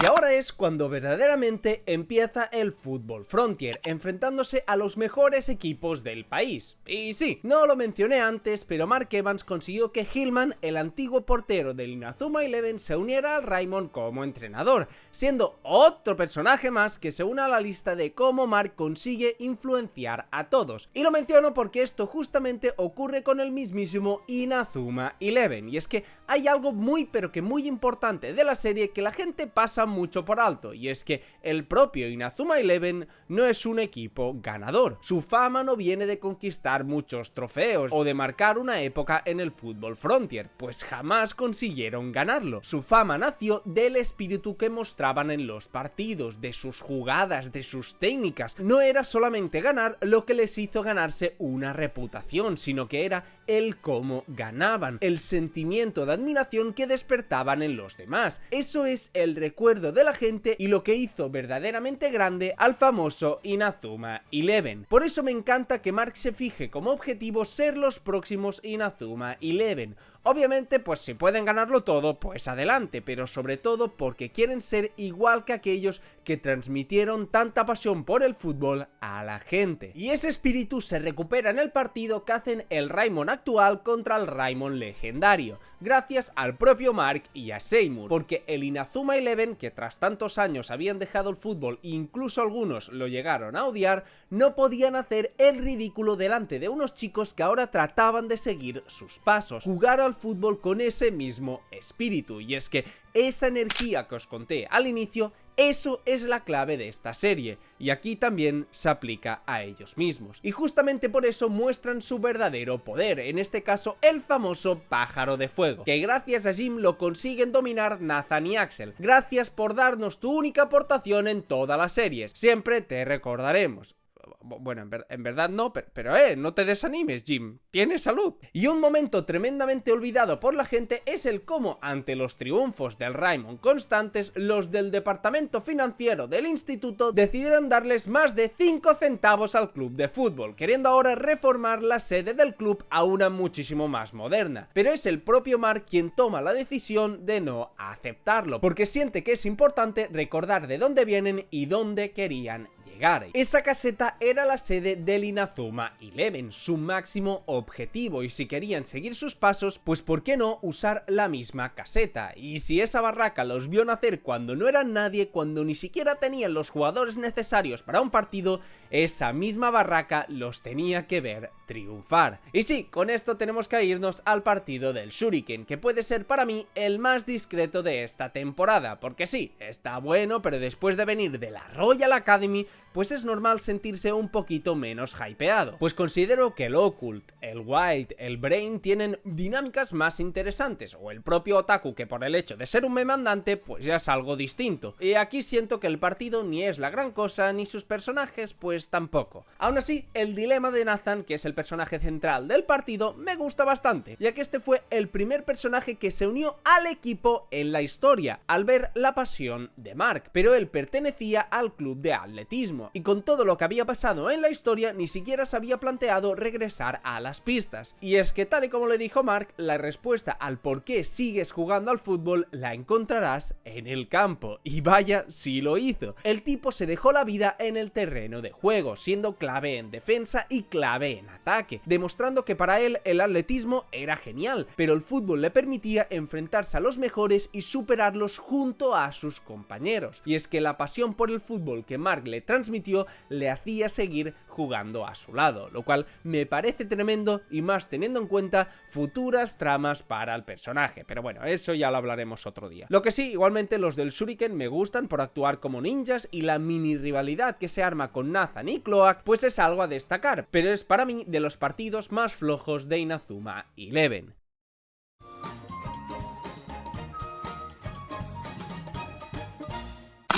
Y ahora es cuando verdaderamente empieza el Fútbol Frontier, enfrentándose a los mejores equipos del país. Y sí, no lo mencioné antes, pero Mark Evans consiguió que Hillman, el antiguo portero del Inazuma Eleven, se uniera al Raimon como entrenador, siendo otro personaje más que se une a la lista de cómo Mark consigue influenciar a todos. Y lo menciono porque esto justamente ocurre con el mismísimo Inazuma Eleven, y es que hay algo muy pero que muy importante de la serie que la gente pasa mucho por alto, y es que el propio Inazuma Eleven no es un equipo ganador. Su fama no viene de conquistar muchos trofeos o de marcar una época en el Fútbol Frontier, pues jamás consiguieron ganarlo. Su fama nació del espíritu que mostraban en los partidos, de sus jugadas, de sus técnicas. No era solamente ganar lo que les hizo ganarse una reputación, sino que era el cómo ganaban, el sentimiento de admiración que despertaban en los demás. Eso es el recuerdo de la gente y lo que hizo verdaderamente grande al famoso Inazuma Eleven. Por eso me encanta que Mark se fije como objetivo ser los próximos Inazuma Eleven. Obviamente, pues si pueden ganarlo todo, pues adelante, pero sobre todo porque quieren ser igual que aquellos que transmitieron tanta pasión por el fútbol a la gente. Y ese espíritu se recupera en el partido que hacen el Raimon actual contra el Raimon legendario, gracias al propio Mark y a Seymour, porque el Inazuma Eleven, que tras tantos años habían dejado el fútbol e incluso algunos lo llegaron a odiar, no podían hacer el ridículo delante de unos chicos que ahora trataban de seguir sus pasos, jugar al fútbol con ese mismo espíritu. Y es que esa energía que os conté al inicio, eso es la clave de esta serie, y aquí también se aplica a ellos mismos. Y justamente por eso muestran su verdadero poder, en este caso el famoso pájaro de fuego, que gracias a Jim lo consiguen dominar Nathan y Axel. Gracias por darnos tu única aportación en todas las series, siempre te recordaremos. Bueno, en verdad no, pero no te desanimes, Jim, tienes salud. Y un momento tremendamente olvidado por la gente es el cómo, ante los triunfos del Raimon constantes, los del departamento financiero del instituto decidieron darles más de 5 centavos al club de fútbol, queriendo ahora reformar la sede del club a una muchísimo más moderna. Pero es el propio Mark quien toma la decisión de no aceptarlo, porque siente que es importante recordar de dónde vienen y dónde querían llegar. Esa caseta era la sede del Inazuma Eleven, su máximo objetivo, y si querían seguir sus pasos, pues ¿por qué no usar la misma caseta? Y si esa barraca los vio nacer cuando no eran nadie, cuando ni siquiera tenían los jugadores necesarios para un partido, esa misma barraca los tenía que ver triunfar. Y sí, con esto tenemos que irnos al partido del Shuriken, que puede ser para mí el más discreto de esta temporada, porque sí, está bueno, pero después de venir de la Royal Academy, pues es normal sentirse un poquito menos hypeado, pues considero que el Occult, el Wild, el Brain tienen dinámicas más interesantes, o el propio Otaku, que por el hecho de ser un memandante pues ya es algo distinto, y aquí siento que el partido ni es la gran cosa, ni sus personajes pues tampoco. Aún así, el dilema de Nathan, que es el personaje central del partido, me gusta bastante, ya que este fue el primer personaje que se unió al equipo en la historia, al ver la pasión de Mark, pero él pertenecía al club de atletismo, mismo, y con todo lo que había pasado en la historia ni siquiera se había planteado regresar a las pistas. Y es que tal y como le dijo Mark, la respuesta al por qué sigues jugando al fútbol la encontrarás en el campo, y vaya si lo hizo. El tipo se dejó la vida en el terreno de juego, siendo clave en defensa y clave en ataque, demostrando que para él el atletismo era genial, pero el fútbol le permitía enfrentarse a los mejores y superarlos junto a sus compañeros. Y es que la pasión por el fútbol que Mark le transmitió le hacía seguir jugando a su lado, lo cual me parece tremendo, y más teniendo en cuenta futuras tramas para el personaje, pero bueno, eso ya lo hablaremos otro día. Lo que sí, igualmente los del Shuriken me gustan por actuar como ninjas, y la mini rivalidad que se arma con Nathan y Cloak pues es algo a destacar, pero es para mí de los partidos más flojos de Inazuma Eleven.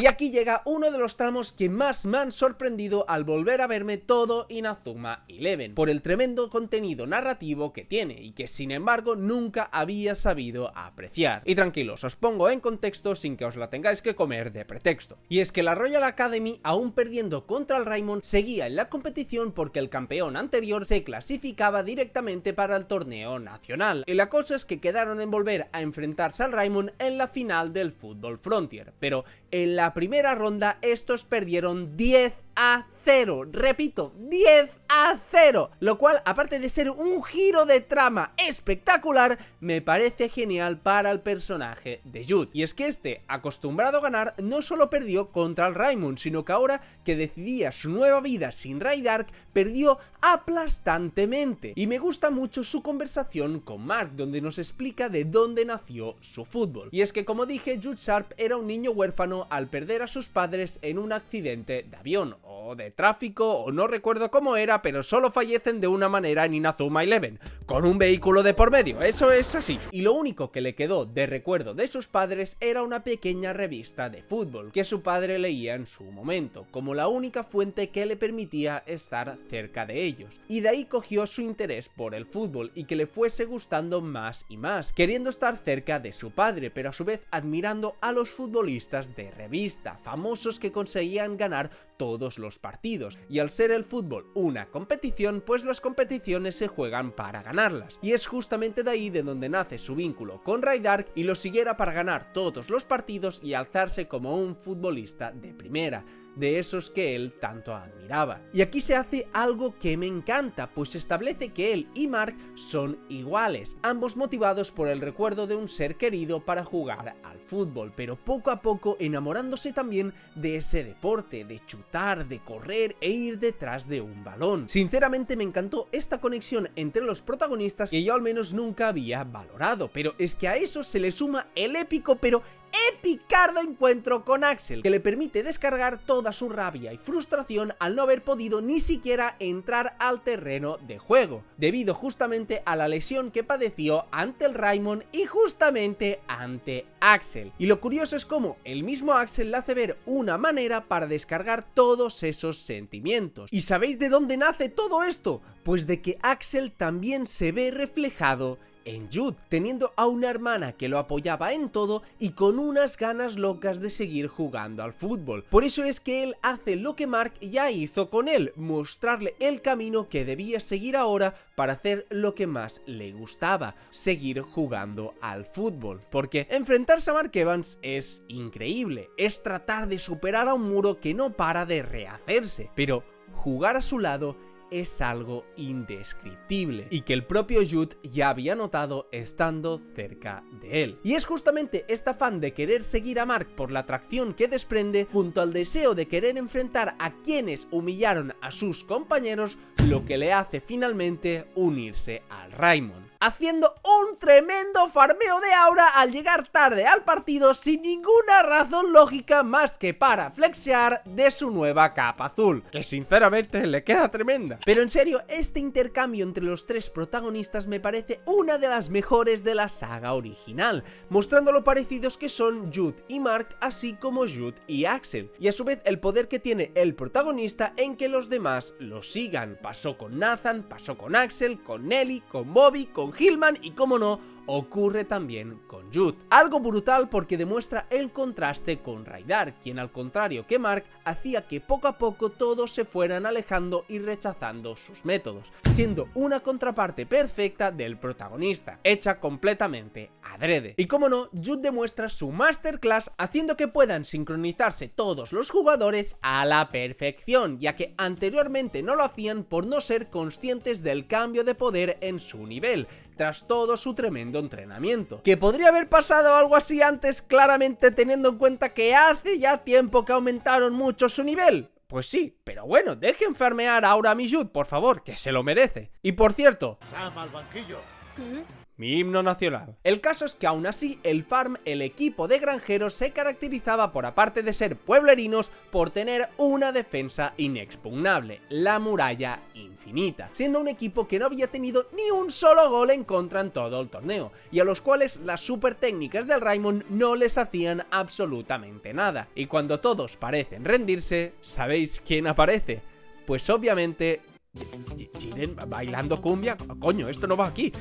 Y aquí llega uno de los tramos que más me han sorprendido al volver a verme todo Inazuma Eleven, por el tremendo contenido narrativo que tiene y que sin embargo nunca había sabido apreciar. Y tranquilos, os pongo en contexto sin que os la tengáis que comer de pretexto. Y es que la Royal Academy, aún perdiendo contra el Raimon, seguía en la competición porque el campeón anterior se clasificaba directamente para el torneo nacional. Y la cosa es que quedaron en volver a enfrentarse al Raimon en la final del Football Frontier, pero en la primera ronda estos perdieron 10-0, repito, 10-0, lo cual, aparte de ser un giro de trama espectacular, me parece genial para el personaje de Jude. Y es que este, acostumbrado a ganar, no solo perdió contra el Raimon, sino que ahora que decidía su nueva vida sin Raydark, perdió aplastantemente. Y me gusta mucho su conversación con Mark, donde nos explica de dónde nació su fútbol. Y es que, como dije, Jude Sharp era un niño huérfano al perder a sus padres en un accidente de avión, o de tráfico, o no recuerdo cómo era, pero solo fallecen de una manera en Inazuma Eleven, con un vehículo de por medio, eso es así. Y lo único que le quedó de recuerdo de sus padres era una pequeña revista de fútbol, que su padre leía en su momento, como la única fuente que le permitía estar cerca de ellos. Y de ahí cogió su interés por el fútbol, y que le fuese gustando más y más, queriendo estar cerca de su padre, pero a su vez admirando a los futbolistas de revista, famosos que conseguían ganar todos los partidos, y al ser el fútbol una competición, pues las competiciones se juegan para ganarlas, y es justamente de ahí de donde nace su vínculo con Raydark y lo siguiera para ganar todos los partidos y alzarse como un futbolista de primera, de esos que él tanto admiraba. Y aquí se hace algo que me encanta, pues establece que él y Mark son iguales, ambos motivados por el recuerdo de un ser querido para jugar al fútbol, pero poco a poco enamorándose también de ese deporte, de chutar, de correr e ir detrás de un balón. Sinceramente me encantó esta conexión entre los protagonistas que yo al menos nunca había valorado, pero es que a eso se le suma el épico pero epicardo encuentro con Axel, que le permite descargar toda su rabia y frustración al no haber podido ni siquiera entrar al terreno de juego, debido justamente a la lesión que padeció ante el Raimon y justamente ante Axel. Y lo curioso es cómo el mismo Axel le hace ver una manera para descargar todos esos sentimientos. ¿Y sabéis de dónde nace todo esto? Pues de que Axel también se ve reflejado en Jude, teniendo a una hermana que lo apoyaba en todo y con unas ganas locas de seguir jugando al fútbol. Por eso es que él hace lo que Mark ya hizo con él, mostrarle el camino que debía seguir ahora para hacer lo que más le gustaba, seguir jugando al fútbol. Porque enfrentarse a Mark Evans es increíble, es tratar de superar a un muro que no para de rehacerse, pero jugar a su lado es algo indescriptible y que el propio Jude ya había notado estando cerca de él. Y es justamente este afán de querer seguir a Mark por la atracción que desprende, junto al deseo de querer enfrentar a quienes humillaron a sus compañeros, lo que le hace finalmente unirse al Raimon, haciendo un tremendo farmeo de aura al llegar tarde al partido sin ninguna razón lógica más que para flexear de su nueva capa azul, que sinceramente le queda tremenda. Pero en serio, este intercambio entre los tres protagonistas me parece una de las mejores de la saga original, mostrando lo parecidos que son Jude y Mark, así como Jude y Axel, y a su vez el poder que tiene el protagonista en que los demás lo sigan. Pasó con Nathan, pasó con Axel, con Nelly, con Bobby, con Hillman y, como no, ocurre también con Jude. Algo brutal porque demuestra el contraste con Raidar, quien al contrario que Mark hacía que poco a poco todos se fueran alejando y rechazando sus métodos, siendo una contraparte perfecta del protagonista, hecha completamente adrede. Y como no, Jude demuestra su masterclass haciendo que puedan sincronizarse todos los jugadores a la perfección, ya que anteriormente no lo hacían por no ser conscientes del cambio de poder en su nivel, tras todo su tremendo entrenamiento. ¿Que podría haber pasado algo así antes, claramente teniendo en cuenta que hace ya tiempo que aumentaron mucho su nivel? Pues sí, pero bueno, dejen farmear ahora a mi Jude, por favor, que se lo merece. Y por cierto... Sam al banquillo. ¿Qué? Mi himno nacional. El caso es que aún así, el equipo de granjeros se caracterizaba por, aparte de ser pueblerinos, por tener una defensa inexpugnable, la muralla infinita, siendo un equipo que no había tenido ni un solo gol en contra en todo el torneo, y a los cuales las super técnicas del Raimon no les hacían absolutamente nada. Y cuando todos parecen rendirse, ¿sabéis quién aparece? Pues obviamente... Jiren bailando cumbia. Coño, esto no va aquí.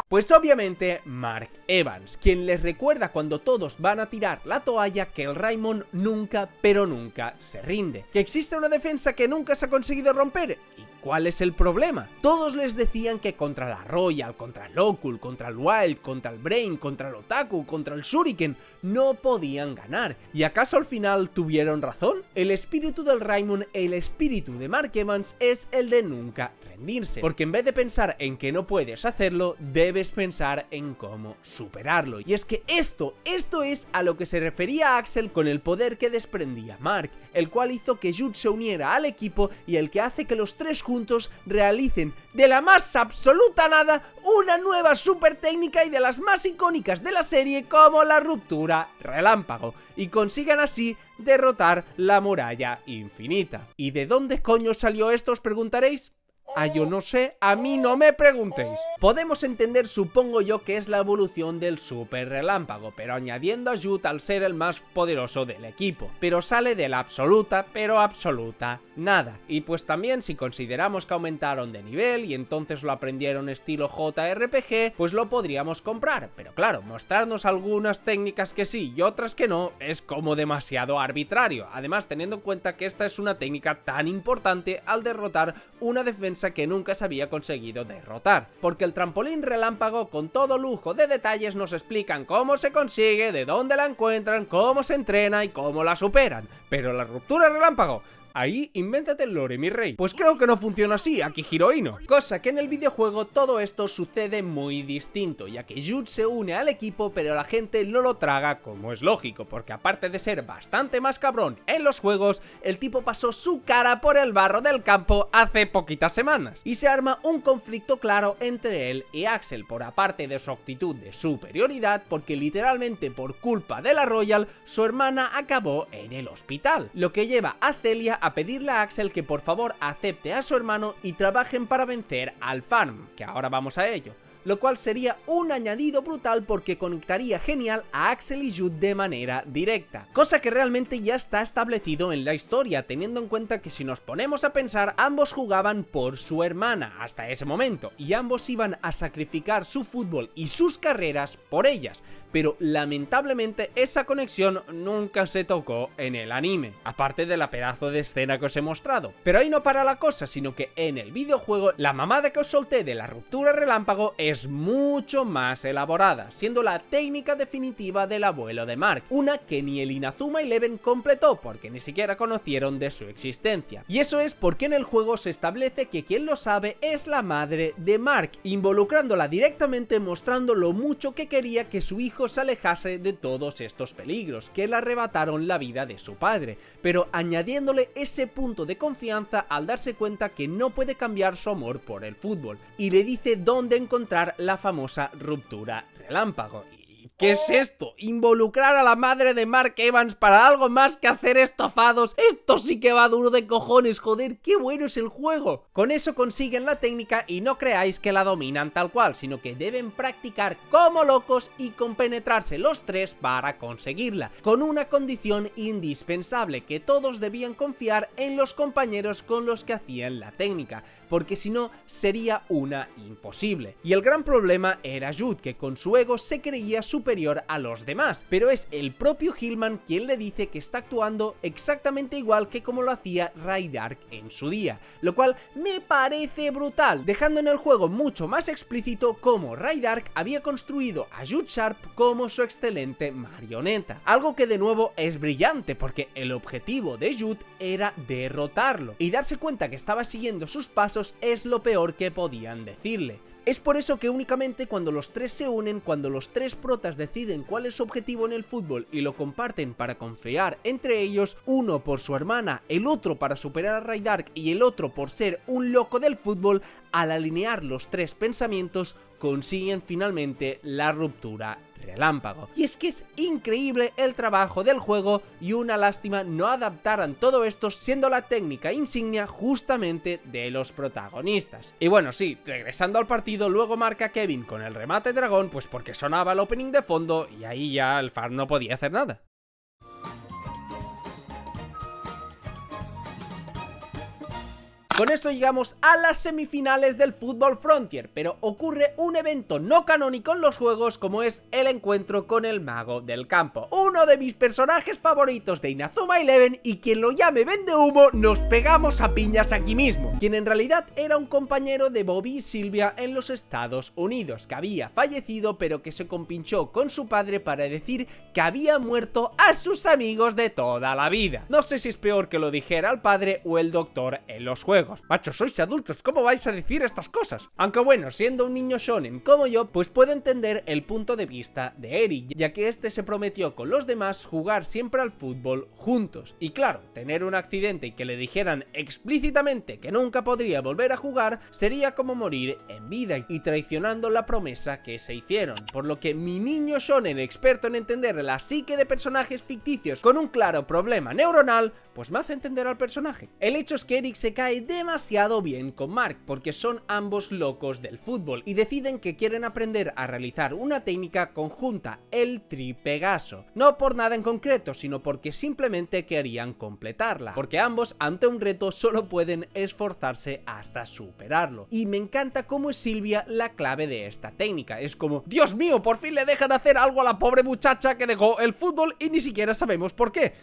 Pues obviamente Mark Evans, quien les recuerda cuando todos van a tirar la toalla que el Raimon nunca, pero nunca se rinde, que existe una defensa que nunca se ha conseguido romper. ¿Y cuál es el problema? Todos les decían que contra la Royal, contra el Occult, contra el Wild, contra el Brain, contra el Otaku, contra el Shuriken, no podían ganar. ¿Y acaso al final tuvieron razón? El espíritu del Raimon, el espíritu de Mark Evans, es el de nunca rendirse, porque en vez de pensar en que no puedes hacerlo, debes pensar en cómo superarlo. Y es que esto es a lo que se refería Axel con el poder que desprendía Mark, el cual hizo que Jude se uniera al equipo y el que hace que los tres juntos realicen de la más absoluta nada una nueva super técnica y de las más icónicas de la serie, como la ruptura relámpago, y consigan así derrotar la muralla infinita. ¿Y de dónde coño salió esto, os preguntaréis? Ah, yo no sé, a mí no me preguntéis. Podemos entender, supongo yo, que es la evolución del super relámpago, pero añadiendo a Jude al ser el más poderoso del equipo, pero sale de la absoluta, pero absoluta nada. Y pues también si consideramos que aumentaron de nivel y entonces lo aprendieron estilo JRPG, pues lo podríamos comprar, pero claro, mostrarnos algunas técnicas que sí y otras que no es como demasiado arbitrario, además teniendo en cuenta que esta es una técnica tan importante al derrotar una defensa que nunca se había conseguido derrotar, porque el trampolín relámpago con todo lujo de detalles nos explican cómo se consigue, de dónde la encuentran, cómo se entrena y cómo la superan, pero la ruptura relámpago... Ahí invéntate el lore, mi rey. Pues creo que no funciona así, Akihiro Ino. Cosa que en el videojuego todo esto sucede muy distinto, ya que Jude se une al equipo pero la gente no lo traga, como es lógico, porque aparte de ser bastante más cabrón en los juegos, el tipo pasó su cara por el barro del campo hace poquitas semanas, y se arma un conflicto claro entre él y Axel, por aparte de su actitud de superioridad, porque literalmente por culpa de la Royal, su hermana acabó en el hospital, lo que lleva a Celia a pedirle a Axel que por favor acepte a su hermano y trabajen para vencer al Farm, que ahora vamos a ello, lo cual sería un añadido brutal porque conectaría genial a Axel y Jude de manera directa, cosa que realmente ya está establecido en la historia, teniendo en cuenta que si nos ponemos a pensar, ambos jugaban por su hermana hasta ese momento, y ambos iban a sacrificar su fútbol y sus carreras por ellas, pero lamentablemente esa conexión nunca se tocó en el anime, aparte de la pedazo de escena que os he mostrado. Pero ahí no para la cosa, sino que en el videojuego la mamada que os solté de la ruptura relámpago es mucho más elaborada, siendo la técnica definitiva del abuelo de Mark, una que ni el Inazuma Eleven completó porque ni siquiera conocieron de su existencia. Y eso es porque en el juego se establece que quien lo sabe es la madre de Mark, involucrándola directamente, mostrando lo mucho que quería que su hijo se alejase de todos estos peligros que le arrebataron la vida de su padre, pero añadiéndole ese punto de confianza al darse cuenta que no puede cambiar su amor por el fútbol, y le dice dónde encontrar la famosa ruptura relámpago. ¿Qué es esto? ¿Involucrar a la madre de Mark Evans para algo más que hacer estofados? Esto sí que va duro de cojones, joder, qué bueno es el juego. Con eso consiguen la técnica y no creáis que la dominan tal cual, sino que deben practicar como locos y compenetrarse los tres para conseguirla, con una condición indispensable, que todos debían confiar en los compañeros con los que hacían la técnica, porque si no sería una imposible. Y el gran problema era Jude, que con su ego se creía superior a los demás, pero es el propio Hillman quien le dice que está actuando exactamente igual que como lo hacía Rydark en su día, lo cual me parece brutal, dejando en el juego mucho más explícito cómo Rydark había construido a Jude Sharp como su excelente marioneta, algo que de nuevo es brillante porque el objetivo de Jude era derrotarlo, y darse cuenta que estaba siguiendo sus pasos es lo peor que podían decirle. Es por eso que únicamente cuando los tres se unen, cuando los tres protas deciden cuál es su objetivo en el fútbol y lo comparten para confiar entre ellos, uno por su hermana, el otro para superar a Rydark y el otro por ser un loco del fútbol, al alinear los tres pensamientos consiguen finalmente la ruptura relámpago. Y es que es increíble el trabajo del juego y una lástima no adaptaran todo esto siendo la técnica insignia justamente de los protagonistas. Y bueno, sí, regresando al partido, luego marca Kevin con el remate dragón, pues porque sonaba el opening de fondo y ahí ya el FAR no podía hacer nada. Con esto llegamos a las semifinales del Football Frontier, pero ocurre un evento no canónico en los juegos como es el encuentro con el mago del campo, uno de mis personajes favoritos de Inazuma Eleven, y quien lo llame vende humo, nos pegamos a piñas aquí mismo, quien en realidad era un compañero de Bobby y Sylvia en los Estados Unidos, que había fallecido pero que se compinchó con su padre para decir que había muerto a sus amigos de toda la vida. No sé si es peor que lo dijera el padre o el doctor en los juegos. Macho, sois adultos, ¿cómo vais a decir estas cosas? Aunque bueno, siendo un niño shonen como yo, pues puedo entender el punto de vista de Eric, ya que este se prometió con los demás jugar siempre al fútbol juntos. Y claro, tener un accidente y que le dijeran explícitamente que nunca podría volver a jugar sería como morir en vida y traicionando la promesa que se hicieron. Por lo que mi niño shonen experto en entender la psique de personajes ficticios con un claro problema neuronal, pues me hace entender al personaje. El hecho es que Eric se cae demasiado bien con Mark, porque son ambos locos del fútbol y deciden que quieren aprender a realizar una técnica conjunta, el Tripegaso. No por nada en concreto, sino porque simplemente querían completarla, porque ambos ante un reto solo pueden esforzarse hasta superarlo. Y me encanta cómo es Sylvia la clave de esta técnica. Es como, Dios mío, por fin le dejan hacer algo a la pobre muchacha que dejó el fútbol y ni siquiera sabemos por qué.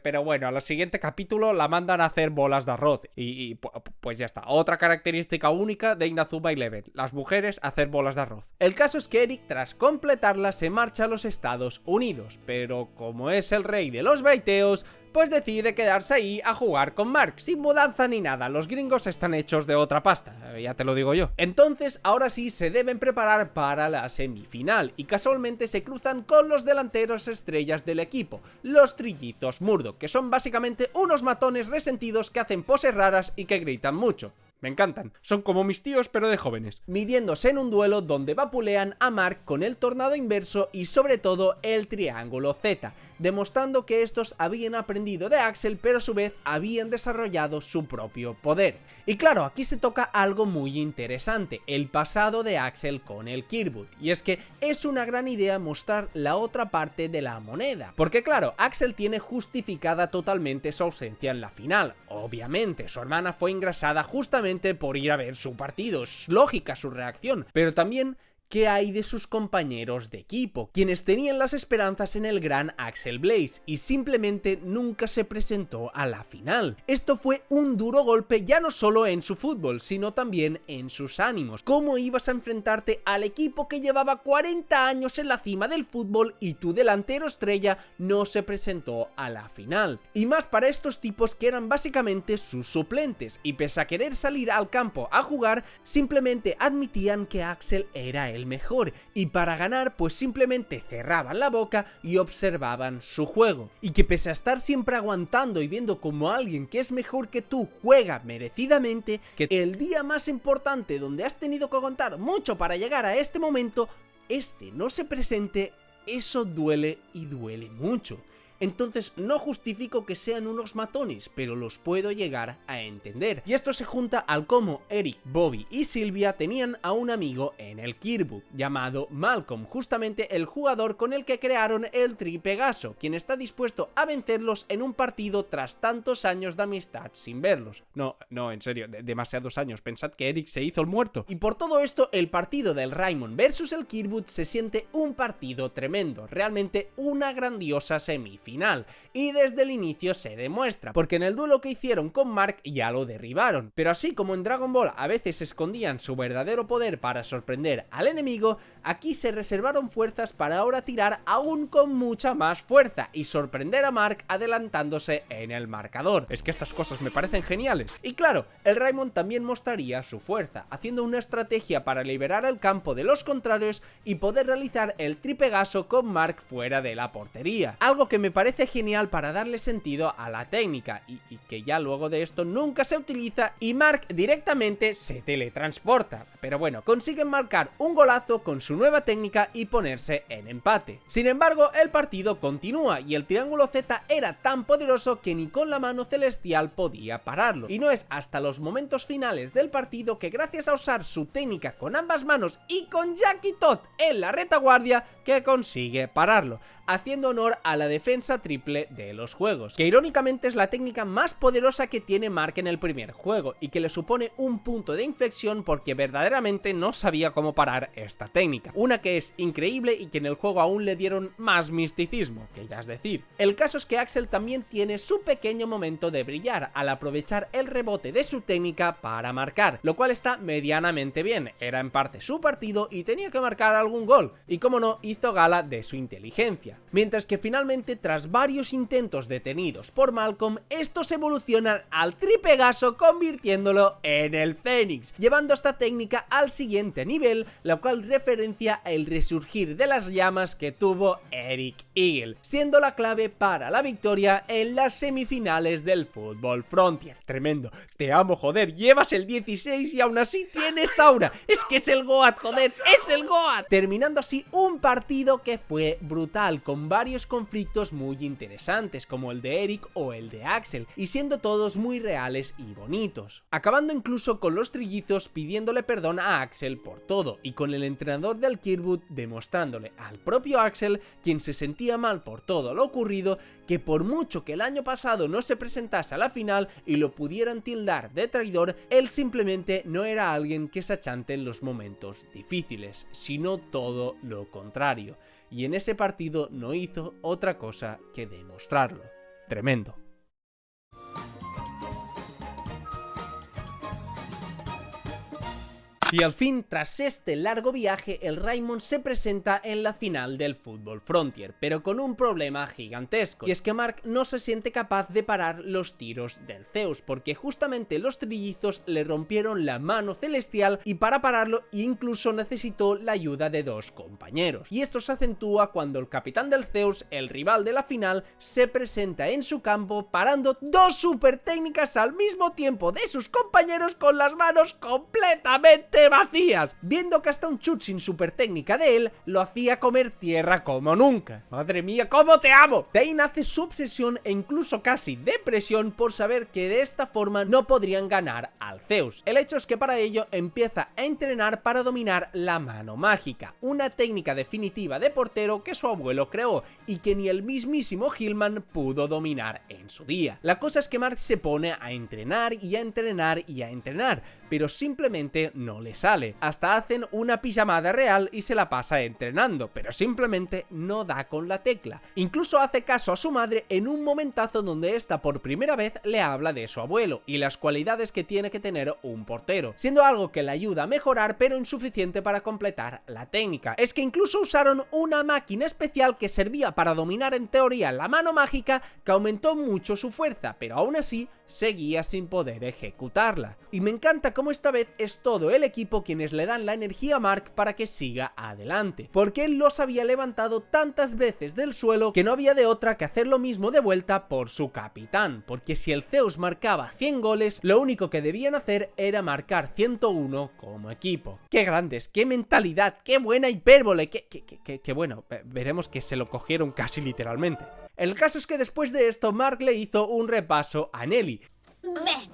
Pero bueno, a la siguiente capítulo la mandan a hacer bolas de arroz y pues ya está. Otra característica única de Inazuma Eleven, las mujeres hacer bolas de arroz. El caso es que Eric, tras completarla, se marcha a los Estados Unidos, pero como es el rey de los baiteos, pues decide quedarse ahí a jugar con Mark, sin mudanza ni nada. Los gringos están hechos de otra pasta, ya te lo digo yo. Entonces, ahora sí se deben preparar para la semifinal, y casualmente se cruzan con los delanteros estrellas del equipo, los trillizos Murdoch, que son básicamente unos matones resentidos que hacen poses raras y que gritan mucho. Me encantan, son como mis tíos pero de jóvenes. Midiéndose en un duelo donde vapulean a Mark con el tornado inverso y sobre todo el triángulo Z, demostrando que estos habían aprendido de Axel pero a su vez habían desarrollado su propio poder. Y claro, aquí se toca algo muy interesante, el pasado de Axel con el Kirby, y es que es una gran idea mostrar la otra parte de la moneda, porque claro, Axel tiene justificada totalmente su ausencia en la final. Obviamente, su hermana fue ingresada justamente por ir a ver su partido, es lógica su reacción, pero también ¿qué hay de sus compañeros de equipo? Quienes tenían las esperanzas en el gran Axel Blaze y simplemente nunca se presentó a la final. Esto fue un duro golpe ya no solo en su fútbol, sino también en sus ánimos. ¿Cómo ibas a enfrentarte al equipo que llevaba 40 años en la cima del fútbol y tu delantero estrella no se presentó a la final? Y más para estos tipos que eran básicamente sus suplentes, y pese a querer salir al campo a jugar, simplemente admitían que Axel era el mejor, y para ganar pues simplemente cerraban la boca y observaban su juego, y que pese a estar siempre aguantando y viendo como alguien que es mejor que tú juega merecidamente, que el día más importante donde has tenido que aguantar mucho para llegar a este momento, este no se presente, eso duele y duele mucho. Entonces no justifico que sean unos matones, pero los puedo llegar a entender. Y esto se junta al cómo Eric, Bobby y Sylvia tenían a un amigo en el Kirkwood llamado Malcolm, justamente el jugador con el que crearon el Tri Pegaso, quien está dispuesto a vencerlos en un partido tras tantos años de amistad sin verlos. No, en serio, demasiados años, pensad que Eric se hizo el muerto. Y por todo esto, el partido del Raymond versus el Kirkwood se siente un partido tremendo, realmente una grandiosa semifinal. Y desde el inicio se demuestra, porque en el duelo que hicieron con Mark ya lo derribaron, pero así como en Dragon Ball a veces escondían su verdadero poder para sorprender al enemigo, aquí se reservaron fuerzas para ahora tirar aún con mucha más fuerza y sorprender a Mark adelantándose en el marcador. Es que estas cosas me parecen geniales. Y claro, el Raymond también mostraría su fuerza, haciendo una estrategia para liberar el campo de los contrarios y poder realizar el Tri Pegaso con Mark fuera de la portería, algo que me parece genial para darle sentido a la técnica y que ya luego de esto nunca se utiliza y Mark directamente se teletransporta. Pero bueno, consiguen marcar un golazo con su nueva técnica y ponerse en empate. Sin embargo, el partido continúa y el triángulo Z era tan poderoso que ni con la mano celestial podía pararlo. Y no es hasta los momentos finales del partido que gracias a usar su técnica con ambas manos y con Jack y Todd en la retaguardia que consigue pararlo, haciendo honor a la defensa triple de los juegos, que irónicamente es la técnica más poderosa que tiene Mark en el primer juego y que le supone un punto de inflexión porque verdaderamente no sabía cómo parar esta técnica, una que es increíble y que en el juego aún le dieron más misticismo, que ya es decir. El caso es que Axel también tiene su pequeño momento de brillar al aprovechar el rebote de su técnica para marcar, lo cual está medianamente bien, era en parte su partido y tenía que marcar algún gol, y como no, hizo gala de su inteligencia. Mientras que finalmente, tras varios intentos detenidos por Malcolm, estos evolucionan al Tri Pegaso convirtiéndolo en el Fénix, llevando esta técnica al siguiente nivel, la cual referencia el resurgir de las llamas que tuvo Eric Eagle, siendo la clave para la victoria en las semifinales del Football Frontier. Tremendo, te amo, joder, llevas el 16 y aún así tienes aura, es que es el GOAT, joder, es el GOAT. Terminando así un partido que fue brutal, con varios conflictos muy interesantes como el de Eric o el de Axel, y siendo todos muy reales y bonitos, acabando incluso con los trillizos pidiéndole perdón a Axel por todo, y con el entrenador del Kirkwood demostrándole al propio Axel, quien se sentía mal por todo lo ocurrido, que por mucho que el año pasado no se presentase a la final y lo pudieran tildar de traidor, él simplemente no era alguien que se achante en los momentos difíciles, sino todo lo contrario. Y en ese partido no hizo otra cosa que demostrarlo. Tremendo. Y al fin, tras este largo viaje, el Raymond se presenta en la final del Football Frontier, pero con un problema gigantesco, y es que Mark no se siente capaz de parar los tiros del Zeus, porque justamente los trillizos le rompieron la mano celestial y para pararlo incluso necesitó la ayuda de dos compañeros. Y esto se acentúa cuando el capitán del Zeus, el rival de la final, se presenta en su campo parando dos super técnicas al mismo tiempo de sus compañeros con las manos completamente vacías, viendo que hasta un chut sin super técnica de él lo hacía comer tierra como nunca. Madre mía, cómo te amo. De ahí nace su obsesión e incluso casi depresión por saber que de esta forma no podrían ganar al Zeus. El hecho es que para ello empieza a entrenar para dominar la mano mágica, una técnica definitiva de portero que su abuelo creó y que ni el mismísimo Hillman pudo dominar en su día. La cosa es que Mark se pone a entrenar y a entrenar y a entrenar, pero simplemente no le sale. Hasta hacen una pijamada real y se la pasa entrenando, pero simplemente no da con la tecla. Incluso hace caso a su madre en un momentazo donde esta por primera vez le habla de su abuelo y las cualidades que tiene que tener un portero, siendo algo que le ayuda a mejorar pero insuficiente para completar la técnica. Es que incluso usaron una máquina especial que servía para dominar en teoría la mano mágica, que aumentó mucho su fuerza, pero aún así seguía sin poder ejecutarla. Y me encanta cómo esta vez es todo el equipo equipo quienes le dan la energía a Mark para que siga adelante, porque él los había levantado tantas veces del suelo que no había de otra que hacer lo mismo de vuelta por su capitán, porque si el Zeus marcaba 100 goles, lo único que debían hacer era marcar 101 como equipo. ¡Qué grandes! ¡Qué mentalidad! ¡Qué buena hipérbole! ¡Qué bueno! Veremos que se lo cogieron casi literalmente. El caso es que después de esto Mark le hizo un repaso a Nelly. Ven.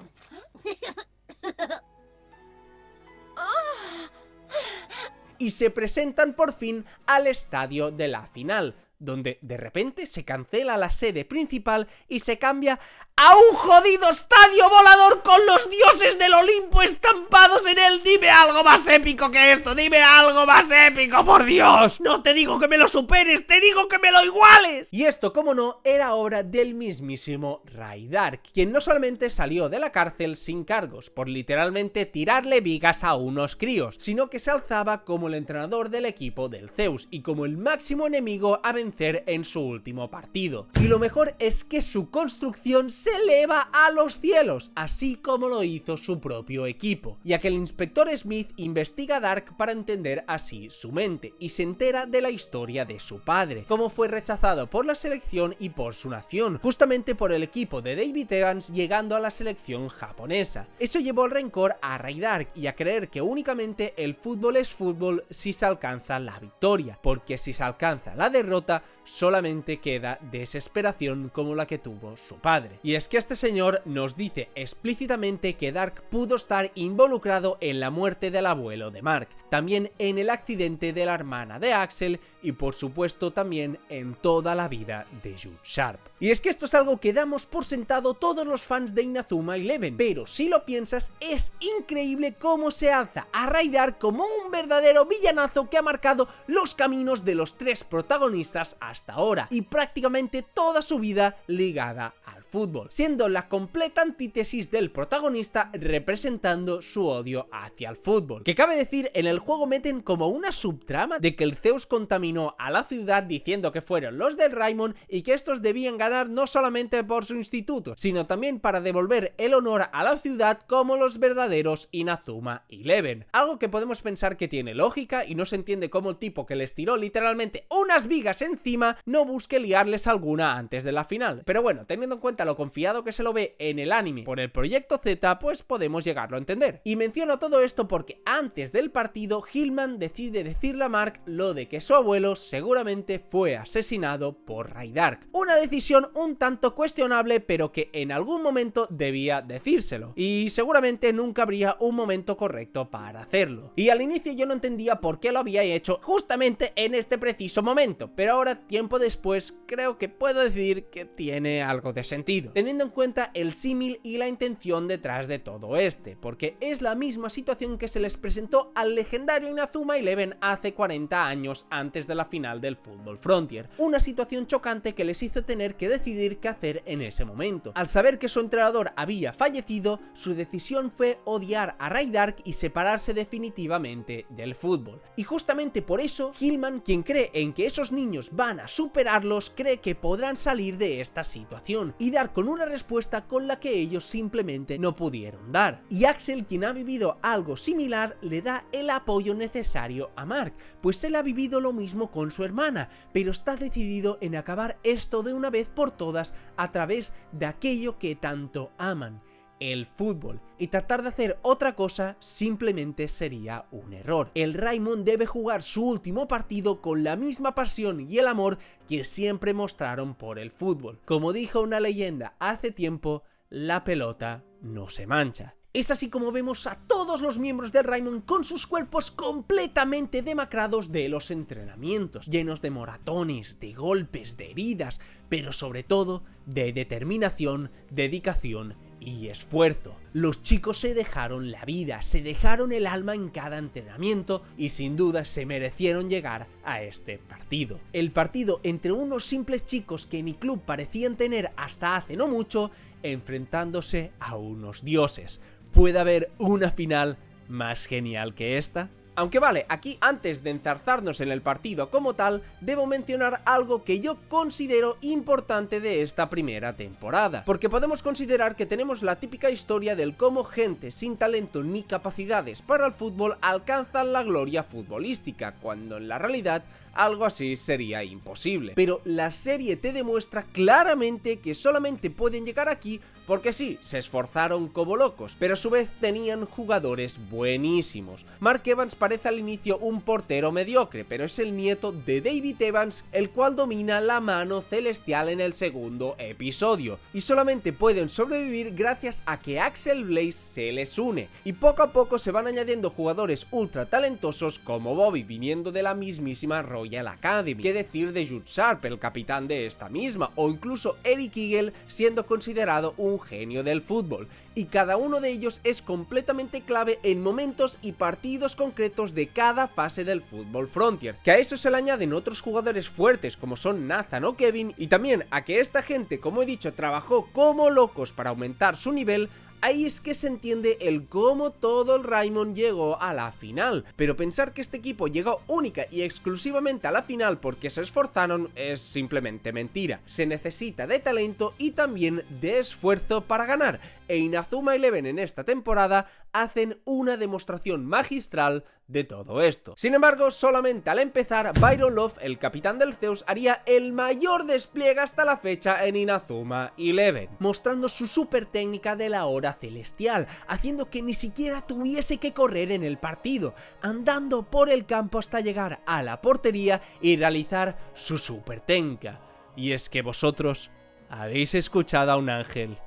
Y se presentan por fin al estadio de la final, donde de repente se cancela la sede principal y se cambia a un jodido estadio volador con los dioses del Olimpo estampados en él. Dime algo más épico que esto, dime algo más épico, por Dios. No te digo que me lo superes, te digo que me lo iguales. Y esto, como no, era obra del mismísimo Raydark, quien no solamente salió de la cárcel sin cargos por literalmente tirarle vigas a unos críos, sino que se alzaba como el entrenador del equipo del Zeus y como el máximo enemigo a vencer en su último partido. Y lo mejor es que su construcción se eleva a los cielos, así como lo hizo su propio equipo, ya que el inspector Smith investiga a Dark para entender así su mente y se entera de la historia de su padre, cómo fue rechazado por la selección y por su nación, justamente por el equipo de David Evans llegando a la selección japonesa. Eso llevó el rencor a Raydark y a creer que únicamente el fútbol es fútbol si se alcanza la victoria, porque si se alcanza la derrota solamente queda desesperación como la que tuvo su padre. Y es que este señor nos dice explícitamente que Dark pudo estar involucrado en la muerte del abuelo de Mark, también en el accidente de la hermana de Axel y por supuesto también en toda la vida de Jude Sharp. Y es que esto es algo que damos por sentado todos los fans de Inazuma Eleven, pero si lo piensas es increíble cómo se alza a Raydark como un verdadero villanazo que ha marcado los caminos de los tres protagonistas hasta ahora y prácticamente toda su vida ligada al fútbol, siendo la completa antítesis del protagonista representando su odio hacia el fútbol. Que cabe decir, en el juego meten como una subtrama de que el Zeus contaminó a la ciudad diciendo que fueron los del Raimon y que estos debían ganar no solamente por su instituto, sino también para devolver el honor a la ciudad como los verdaderos Inazuma Eleven. Algo que podemos pensar que tiene lógica y no se entiende cómo el tipo que les tiró literalmente unas vigas encima no busque liarles alguna antes de la final. Pero bueno, teniendo en cuenta lo confiado que se lo ve en el anime por el Proyecto Z, pues podemos llegarlo a entender. Y menciono todo esto porque antes del partido Hillman decide decirle a Mark lo de que su abuelo seguramente fue asesinado por Raydark. Una decisión un tanto cuestionable, pero que en algún momento debía decírselo. Y seguramente nunca habría un momento correcto para hacerlo. Y al inicio yo no entendía por qué lo había hecho justamente en este preciso momento, pero ahora, tiempo después, creo que puedo decir que tiene algo de sentido, teniendo en cuenta el símil y la intención detrás de todo este, porque es la misma situación que se les presentó al legendario Inazuma Eleven hace 40 años antes de la final del Football Frontier, una situación chocante que les hizo tener que decidir qué hacer en ese momento. Al saber que su entrenador había fallecido, su decisión fue odiar a Raydark y separarse definitivamente del fútbol. Y justamente por eso, Hillman, quien cree en que esos niños van a superarlos, cree que podrán salir de esta situación y dar con una respuesta con la que ellos simplemente no pudieron dar. Y Axel, quien ha vivido algo similar, le da el apoyo necesario a Mark, pues él ha vivido lo mismo con su hermana, pero está decidido en acabar esto de una vez por todas a través de aquello que tanto aman, el fútbol, y tratar de hacer otra cosa simplemente sería un error. El Raimon debe jugar su último partido con la misma pasión y el amor que siempre mostraron por el fútbol. Como dijo una leyenda hace tiempo, la pelota no se mancha. Es así como vemos a todos los miembros del Raimon con sus cuerpos completamente demacrados de los entrenamientos, llenos de moratones, de golpes, de heridas, pero sobre todo de determinación, dedicación y esfuerzo. Los chicos se dejaron la vida, se dejaron el alma en cada entrenamiento y sin duda se merecieron llegar a este partido. El partido entre unos simples chicos que ni club parecían tener hasta hace no mucho, enfrentándose a unos dioses. ¿Puede haber una final más genial que esta? Aunque vale, aquí antes de enzarzarnos en el partido como tal, debo mencionar algo que yo considero importante de esta primera temporada, porque podemos considerar que tenemos la típica historia del cómo gente sin talento ni capacidades para el fútbol alcanzan la gloria futbolística, cuando en la realidad algo así sería imposible. Pero la serie te demuestra claramente que solamente pueden llegar aquí porque sí, se esforzaron como locos, pero a su vez tenían jugadores buenísimos. Mark Evans parece al inicio un portero mediocre, pero es el nieto de David Evans, el cual domina la mano celestial en el segundo episodio, y solamente pueden sobrevivir gracias a que Axel Blaze se les une, y poco a poco se van añadiendo jugadores ultra talentosos como Bobby, viniendo de la mismísima Royal Academy, qué decir de Jude Sharp, el capitán de esta misma, o incluso Eric Eagle siendo considerado un genio del fútbol, y cada uno de ellos es completamente clave en momentos y partidos concretos de cada fase del fútbol Frontier, que a eso se le añaden otros jugadores fuertes como son Nathan o Kevin, y también a que esta gente, como he dicho, trabajó como locos para aumentar su nivel. Ahí es que se entiende el cómo todo el Raimon llegó a la final, pero pensar que este equipo llegó única y exclusivamente a la final porque se esforzaron es simplemente mentira. Se necesita de talento y también de esfuerzo para ganar, e Inazuma Eleven en esta temporada hacen una demostración magistral de todo esto. Sin embargo, solamente al empezar, Byron Love, el capitán del Zeus, haría el mayor despliegue hasta la fecha en Inazuma Eleven, mostrando su super técnica de la hora celestial, haciendo que ni siquiera tuviese que correr en el partido, andando por el campo hasta llegar a la portería y realizar su super técnica. Y es que vosotros habéis escuchado a un ángel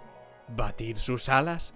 batir sus alas.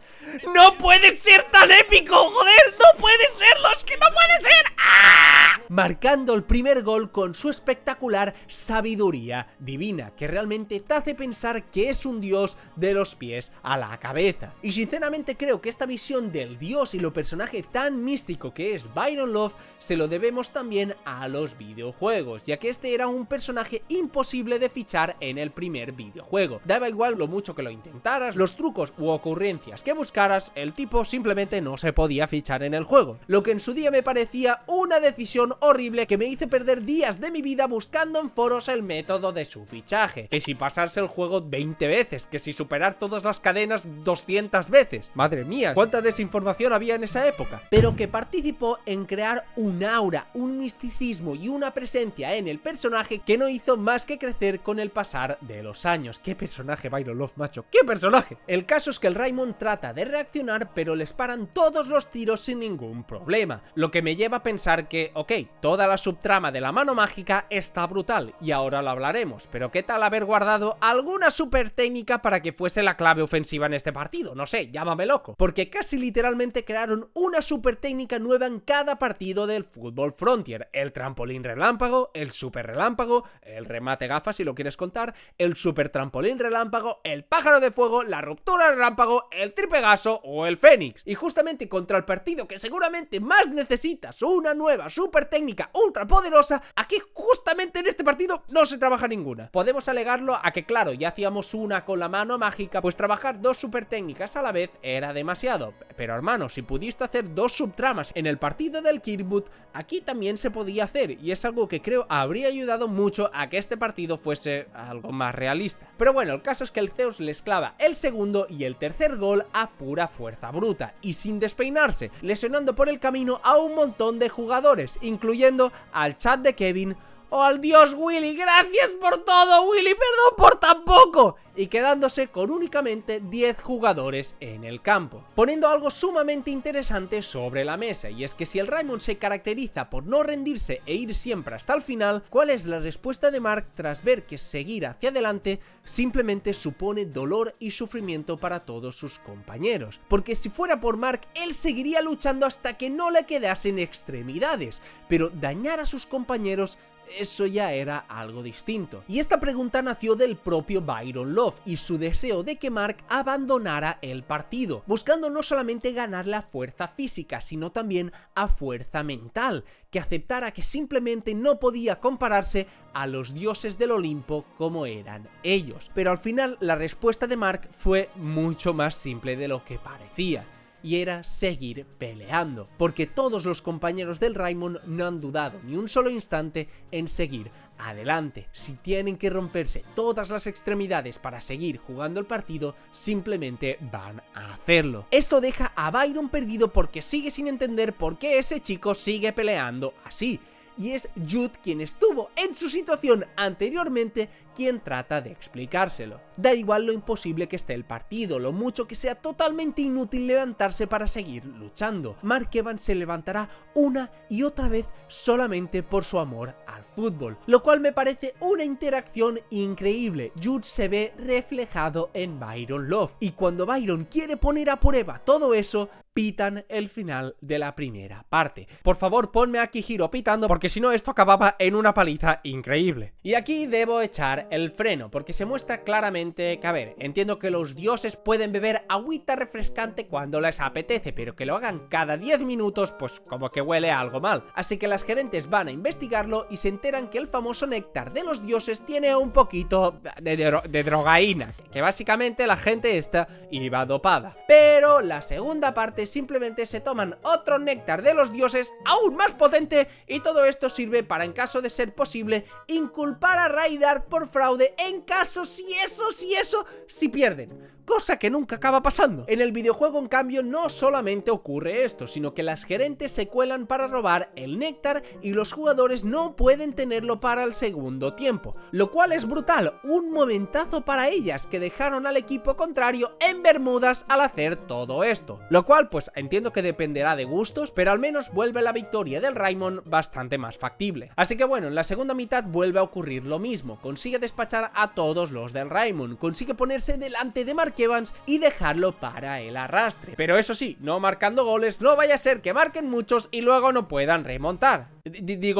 ¡No puede ser tan épico! ¡Joder! ¡No puede serlo! ¡Es que no puede ser! ¡Ah! Marcando el primer gol con su espectacular sabiduría divina, que realmente te hace pensar que es un dios de los pies a la cabeza. Y sinceramente creo que esta visión del dios y lo personaje tan místico que es Byron Love se lo debemos también a los videojuegos, ya que este era un personaje imposible de fichar en el primer videojuego. Daba igual lo mucho que lo intentaras, los trucos u ocurrencias que buscaras, el tipo simplemente no se podía fichar en el juego, lo que en su día me parecía una decisión horrible que me hizo perder días de mi vida buscando en foros el método de su fichaje, que si pasarse el juego 20 veces, que si superar todas las cadenas 200 veces, madre mía, cuánta desinformación había en esa época, pero que participó en crear un aura, un misticismo y una presencia en el personaje que no hizo más que crecer con el pasar de los años. ¡Qué personaje Byron Love, macho! ¡Qué personaje! El caso es que el Raimon trata de reaccionar, pero les paran todos los tiros sin ningún problema, lo que me lleva a pensar que, ok, toda la subtrama de la mano mágica está brutal, y ahora lo hablaremos, pero ¿qué tal haber guardado alguna super técnica para que fuese la clave ofensiva en este partido? No sé, llámame loco, porque casi literalmente crearon una super técnica nueva en cada partido del fútbol Frontier: el trampolín relámpago, el super relámpago, el remate gafa si lo quieres contar, el super trampolín relámpago, el pájaro de fuego, la ruptura relámpago, el tripegaso o el fénix. Y justamente contra el partido que seguramente más necesitas una nueva super técnica ultra poderosa, aquí justamente en este partido no se trabaja ninguna. Podemos alegarlo a que claro, ya hacíamos una con la mano mágica, pues trabajar dos super técnicas a la vez era demasiado, pero hermano, si pudiste hacer dos subtramas en el partido del Kirkwood, aquí también se podía hacer, y es algo que creo habría ayudado mucho a que este partido fuese algo más realista. Pero bueno, el caso es que el Zeus les clava el segundo y el tercer gol a pura fuerza bruta y sin despeinarse, lesionando por el camino a un montón de jugadores, incluyendo al chat de Kevin o al dios Willy. Gracias por todo, Willy, perdón por tan poco. Y quedándose con únicamente 10 jugadores en el campo, poniendo algo sumamente interesante sobre la mesa, y es que si el Raimon se caracteriza por no rendirse e ir siempre hasta el final, ¿cuál es la respuesta de Mark tras ver que seguir hacia adelante simplemente supone dolor y sufrimiento para todos sus compañeros? Porque si fuera por Mark, él seguiría luchando hasta que no le quedasen extremidades, pero dañar a sus compañeros, eso ya era algo distinto. Y esta pregunta nació del propio Byron Love y su deseo de que Mark abandonara el partido, buscando no solamente ganar la fuerza física, sino también a fuerza mental, que aceptara que simplemente no podía compararse a los dioses del Olimpo como eran ellos. Pero al final la respuesta de Mark fue mucho más simple de lo que parecía. y era seguir peleando, porque todos los compañeros del Raimon no han dudado ni un solo instante en seguir adelante. Si tienen que romperse todas las extremidades para seguir jugando el partido, simplemente van a hacerlo. Esto deja a Byron perdido porque sigue sin entender por qué ese chico sigue peleando así. Y es Jude quien estuvo en su situación anteriormente quien trata de explicárselo. Da igual lo imposible que esté el partido, lo mucho que sea totalmente inútil levantarse para seguir luchando. Mark Evans se levantará una y otra vez solamente por su amor al fútbol, lo cual me parece una interacción increíble. Jude se ve reflejado en Byron Love, y cuando Byron quiere poner a prueba todo eso, pitan el final de la primera parte. Por favor, ponme a Kihiro pitando, porque si no esto acababa en una paliza increíble. Y aquí debo echar el freno, porque se muestra claramente que, a ver, entiendo que los dioses pueden beber agüita refrescante cuando les apetece, pero que lo hagan cada 10 minutos, pues como que huele a algo mal. Así que las gerentes van a investigarlo y se enteran que el famoso néctar de los dioses tiene un poquito de drogaína, que básicamente la gente esta iba dopada. Pero la segunda parte simplemente se toman otro néctar de los dioses aún más potente, y todo esto sirve para, en caso de ser posible, inculpar a Raidar por fraude en caso si pierden. Cosa que nunca acaba pasando. En el videojuego, en cambio, no solamente ocurre esto, sino que las gerentes se cuelan para robar el néctar y los jugadores no pueden tenerlo para el segundo tiempo, lo cual es brutal, un momentazo para ellas que dejaron al equipo contrario en Bermudas al hacer todo esto, lo cual pues entiendo que dependerá de gustos, pero al menos vuelve la victoria del Raimon bastante más factible. Así que bueno, en la segunda mitad vuelve a ocurrir lo mismo, consigue despachar a todos los del Raimon, consigue ponerse delante de Mark Evans y dejarlo para el arrastre, pero eso sí, no marcando goles, no vaya a ser que marquen muchos y luego no puedan remontar.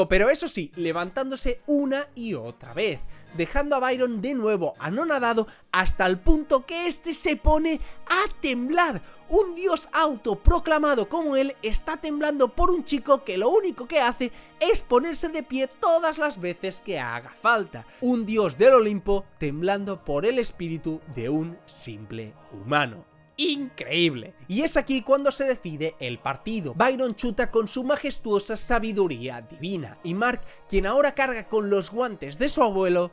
Pero eso sí, levantándose una y otra vez, dejando a Byron de nuevo anonadado hasta el punto que este se pone a temblar. Un dios autoproclamado como él está temblando por un chico que lo único que hace es ponerse de pie todas las veces que haga falta. Un dios del Olimpo temblando por el espíritu de un simple humano. Increíble. Y es aquí cuando se decide el partido. Byron chuta con su majestuosa sabiduría divina, y Mark, quien ahora carga con los guantes de su abuelo,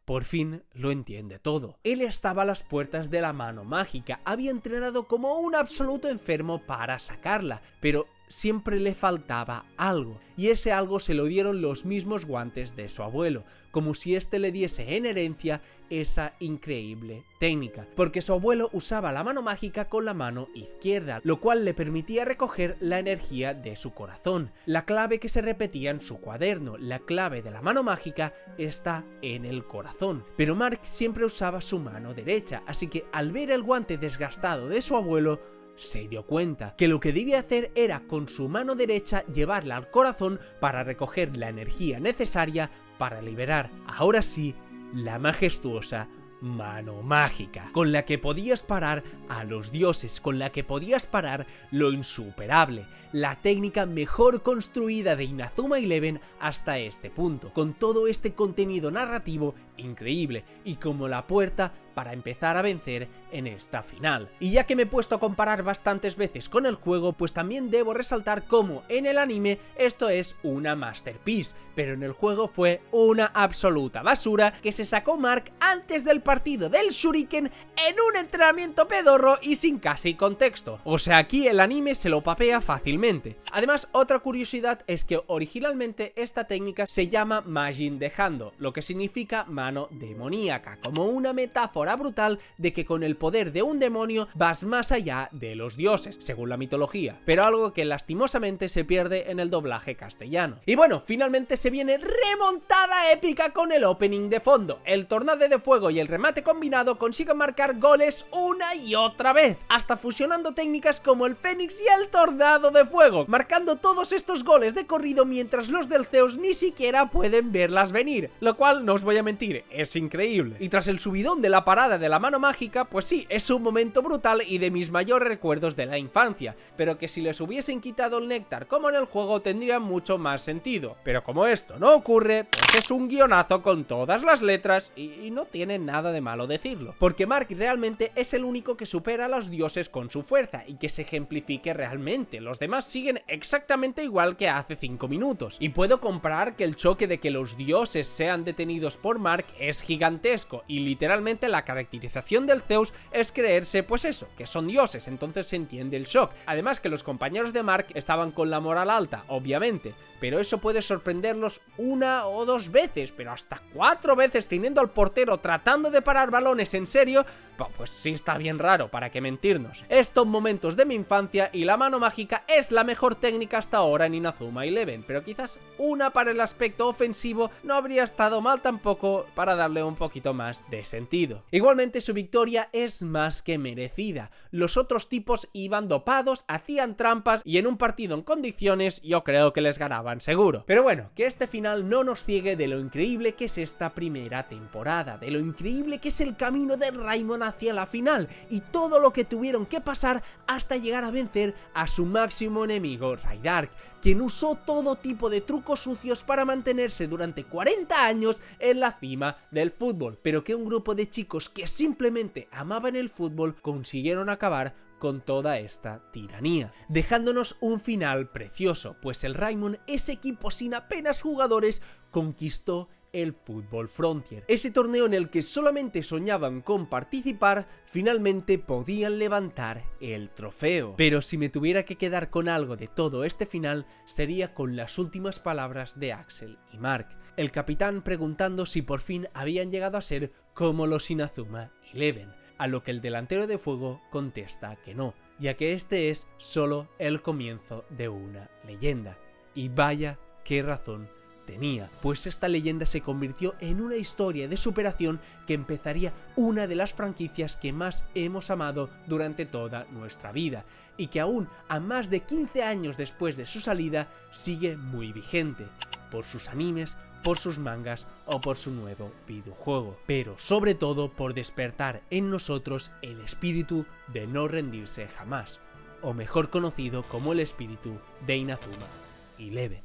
por fin lo entiende todo. Él estaba a las puertas de la mano mágica, había entrenado como un absoluto enfermo para sacarla, pero siempre le faltaba algo, y ese algo se lo dieron los mismos guantes de su abuelo, como si este le diese en herencia esa increíble técnica, porque su abuelo usaba la mano mágica con la mano izquierda, lo cual le permitía recoger la energía de su corazón. La clave que se repetía en su cuaderno, la clave de la mano mágica está en el corazón, pero Mark siempre usaba su mano derecha, así que al ver el guante desgastado de su abuelo, se dio cuenta que lo que debía hacer era con su mano derecha llevarla al corazón para recoger la energía necesaria para liberar, ahora sí, la majestuosa mano mágica, con la que podías parar a los dioses, con la que podías parar lo insuperable, la técnica mejor construida de Inazuma Eleven hasta este punto, con todo este contenido narrativo increíble y como la puerta para empezar a vencer en esta final. Y ya que me he puesto a comparar bastantes veces con el juego, pues también debo resaltar cómo en el anime esto es una masterpiece, pero en el juego fue una absoluta basura que se sacó Mark antes del partido del Shuriken en un entrenamiento pedorro y sin casi contexto. O sea, aquí el anime se lo papea fácilmente. Además, otra curiosidad es que originalmente esta técnica se llama Majin de Hando, lo que significa mano demoníaca, como una metáfora brutal de que con el poder de un demonio vas más allá de los dioses, según la mitología, pero algo que lastimosamente se pierde en el doblaje castellano. Y bueno, finalmente se viene remontada épica con el opening de fondo. El tornado de fuego y el remate combinado consiguen marcar goles una y otra vez, hasta fusionando técnicas como el Fénix y el tornado de fuego, marcando todos estos goles de corrido mientras los del Zeus ni siquiera pueden verlas venir, lo cual, no os voy a mentir, es increíble. Y tras el subidón de la parada de la mano mágica, pues sí, es un momento brutal y de mis mayores recuerdos de la infancia, pero que si les hubiesen quitado el néctar como en el juego tendría mucho más sentido, pero como esto no ocurre, pues es un guionazo con todas las letras y no tiene nada de malo decirlo, porque Mark realmente es el único que supera a los dioses con su fuerza y que se ejemplifique realmente. Los demás siguen exactamente igual que hace 5 minutos, y puedo comparar que el choque de que los dioses sean detenidos por Mark es gigantesco, y literalmente la caracterización del Zeus es creerse pues eso, que son dioses, entonces se entiende el shock. Además que los compañeros de Mark estaban con la moral alta, obviamente, pero eso puede sorprenderlos 1 o 2 veces, pero hasta 4 veces teniendo al portero tratando de parar balones en serio, pues sí está bien raro, para qué mentirnos. Estos momentos de mi infancia y la mano mágica es la mejor técnica hasta ahora en Inazuma Eleven, pero quizás una para el aspecto ofensivo no habría estado mal tampoco para darle un poquito más de sentido. Igualmente su victoria es más que merecida. Los otros tipos iban dopados, hacían trampas y en un partido en condiciones yo creo que les ganaban seguro. Pero bueno, que este final no nos ciegue de lo increíble que es esta primera temporada, de lo increíble que es el camino de Raimon hacia la final y todo lo que tuvieron que pasar hasta llegar a vencer a su máximo enemigo, Raydark, quien usó todo tipo de trucos sucios para mantenerse durante 40 años en la cima del fútbol, pero que un grupo de chicos que simplemente amaban el fútbol consiguieron acabar con toda esta tiranía, dejándonos un final precioso, pues el Raimon, ese equipo sin apenas jugadores, conquistó el Fútbol Frontier. Ese torneo en el que solamente soñaban con participar, finalmente podían levantar el trofeo. Pero si me tuviera que quedar con algo de todo este final, sería con las últimas palabras de Axel y Mark, el capitán preguntando si por fin habían llegado a ser como los Inazuma Eleven, a lo que el delantero de fuego contesta que no, ya que este es solo el comienzo de una leyenda. Y vaya qué razón tenía, pues esta leyenda se convirtió en una historia de superación que empezaría una de las franquicias que más hemos amado durante toda nuestra vida, y que aún a más de 15 años después de su salida sigue muy vigente, por sus animes, por sus mangas o por su nuevo videojuego, pero sobre todo por despertar en nosotros el espíritu de no rendirse jamás, o mejor conocido como el espíritu de Inazuma Eleven.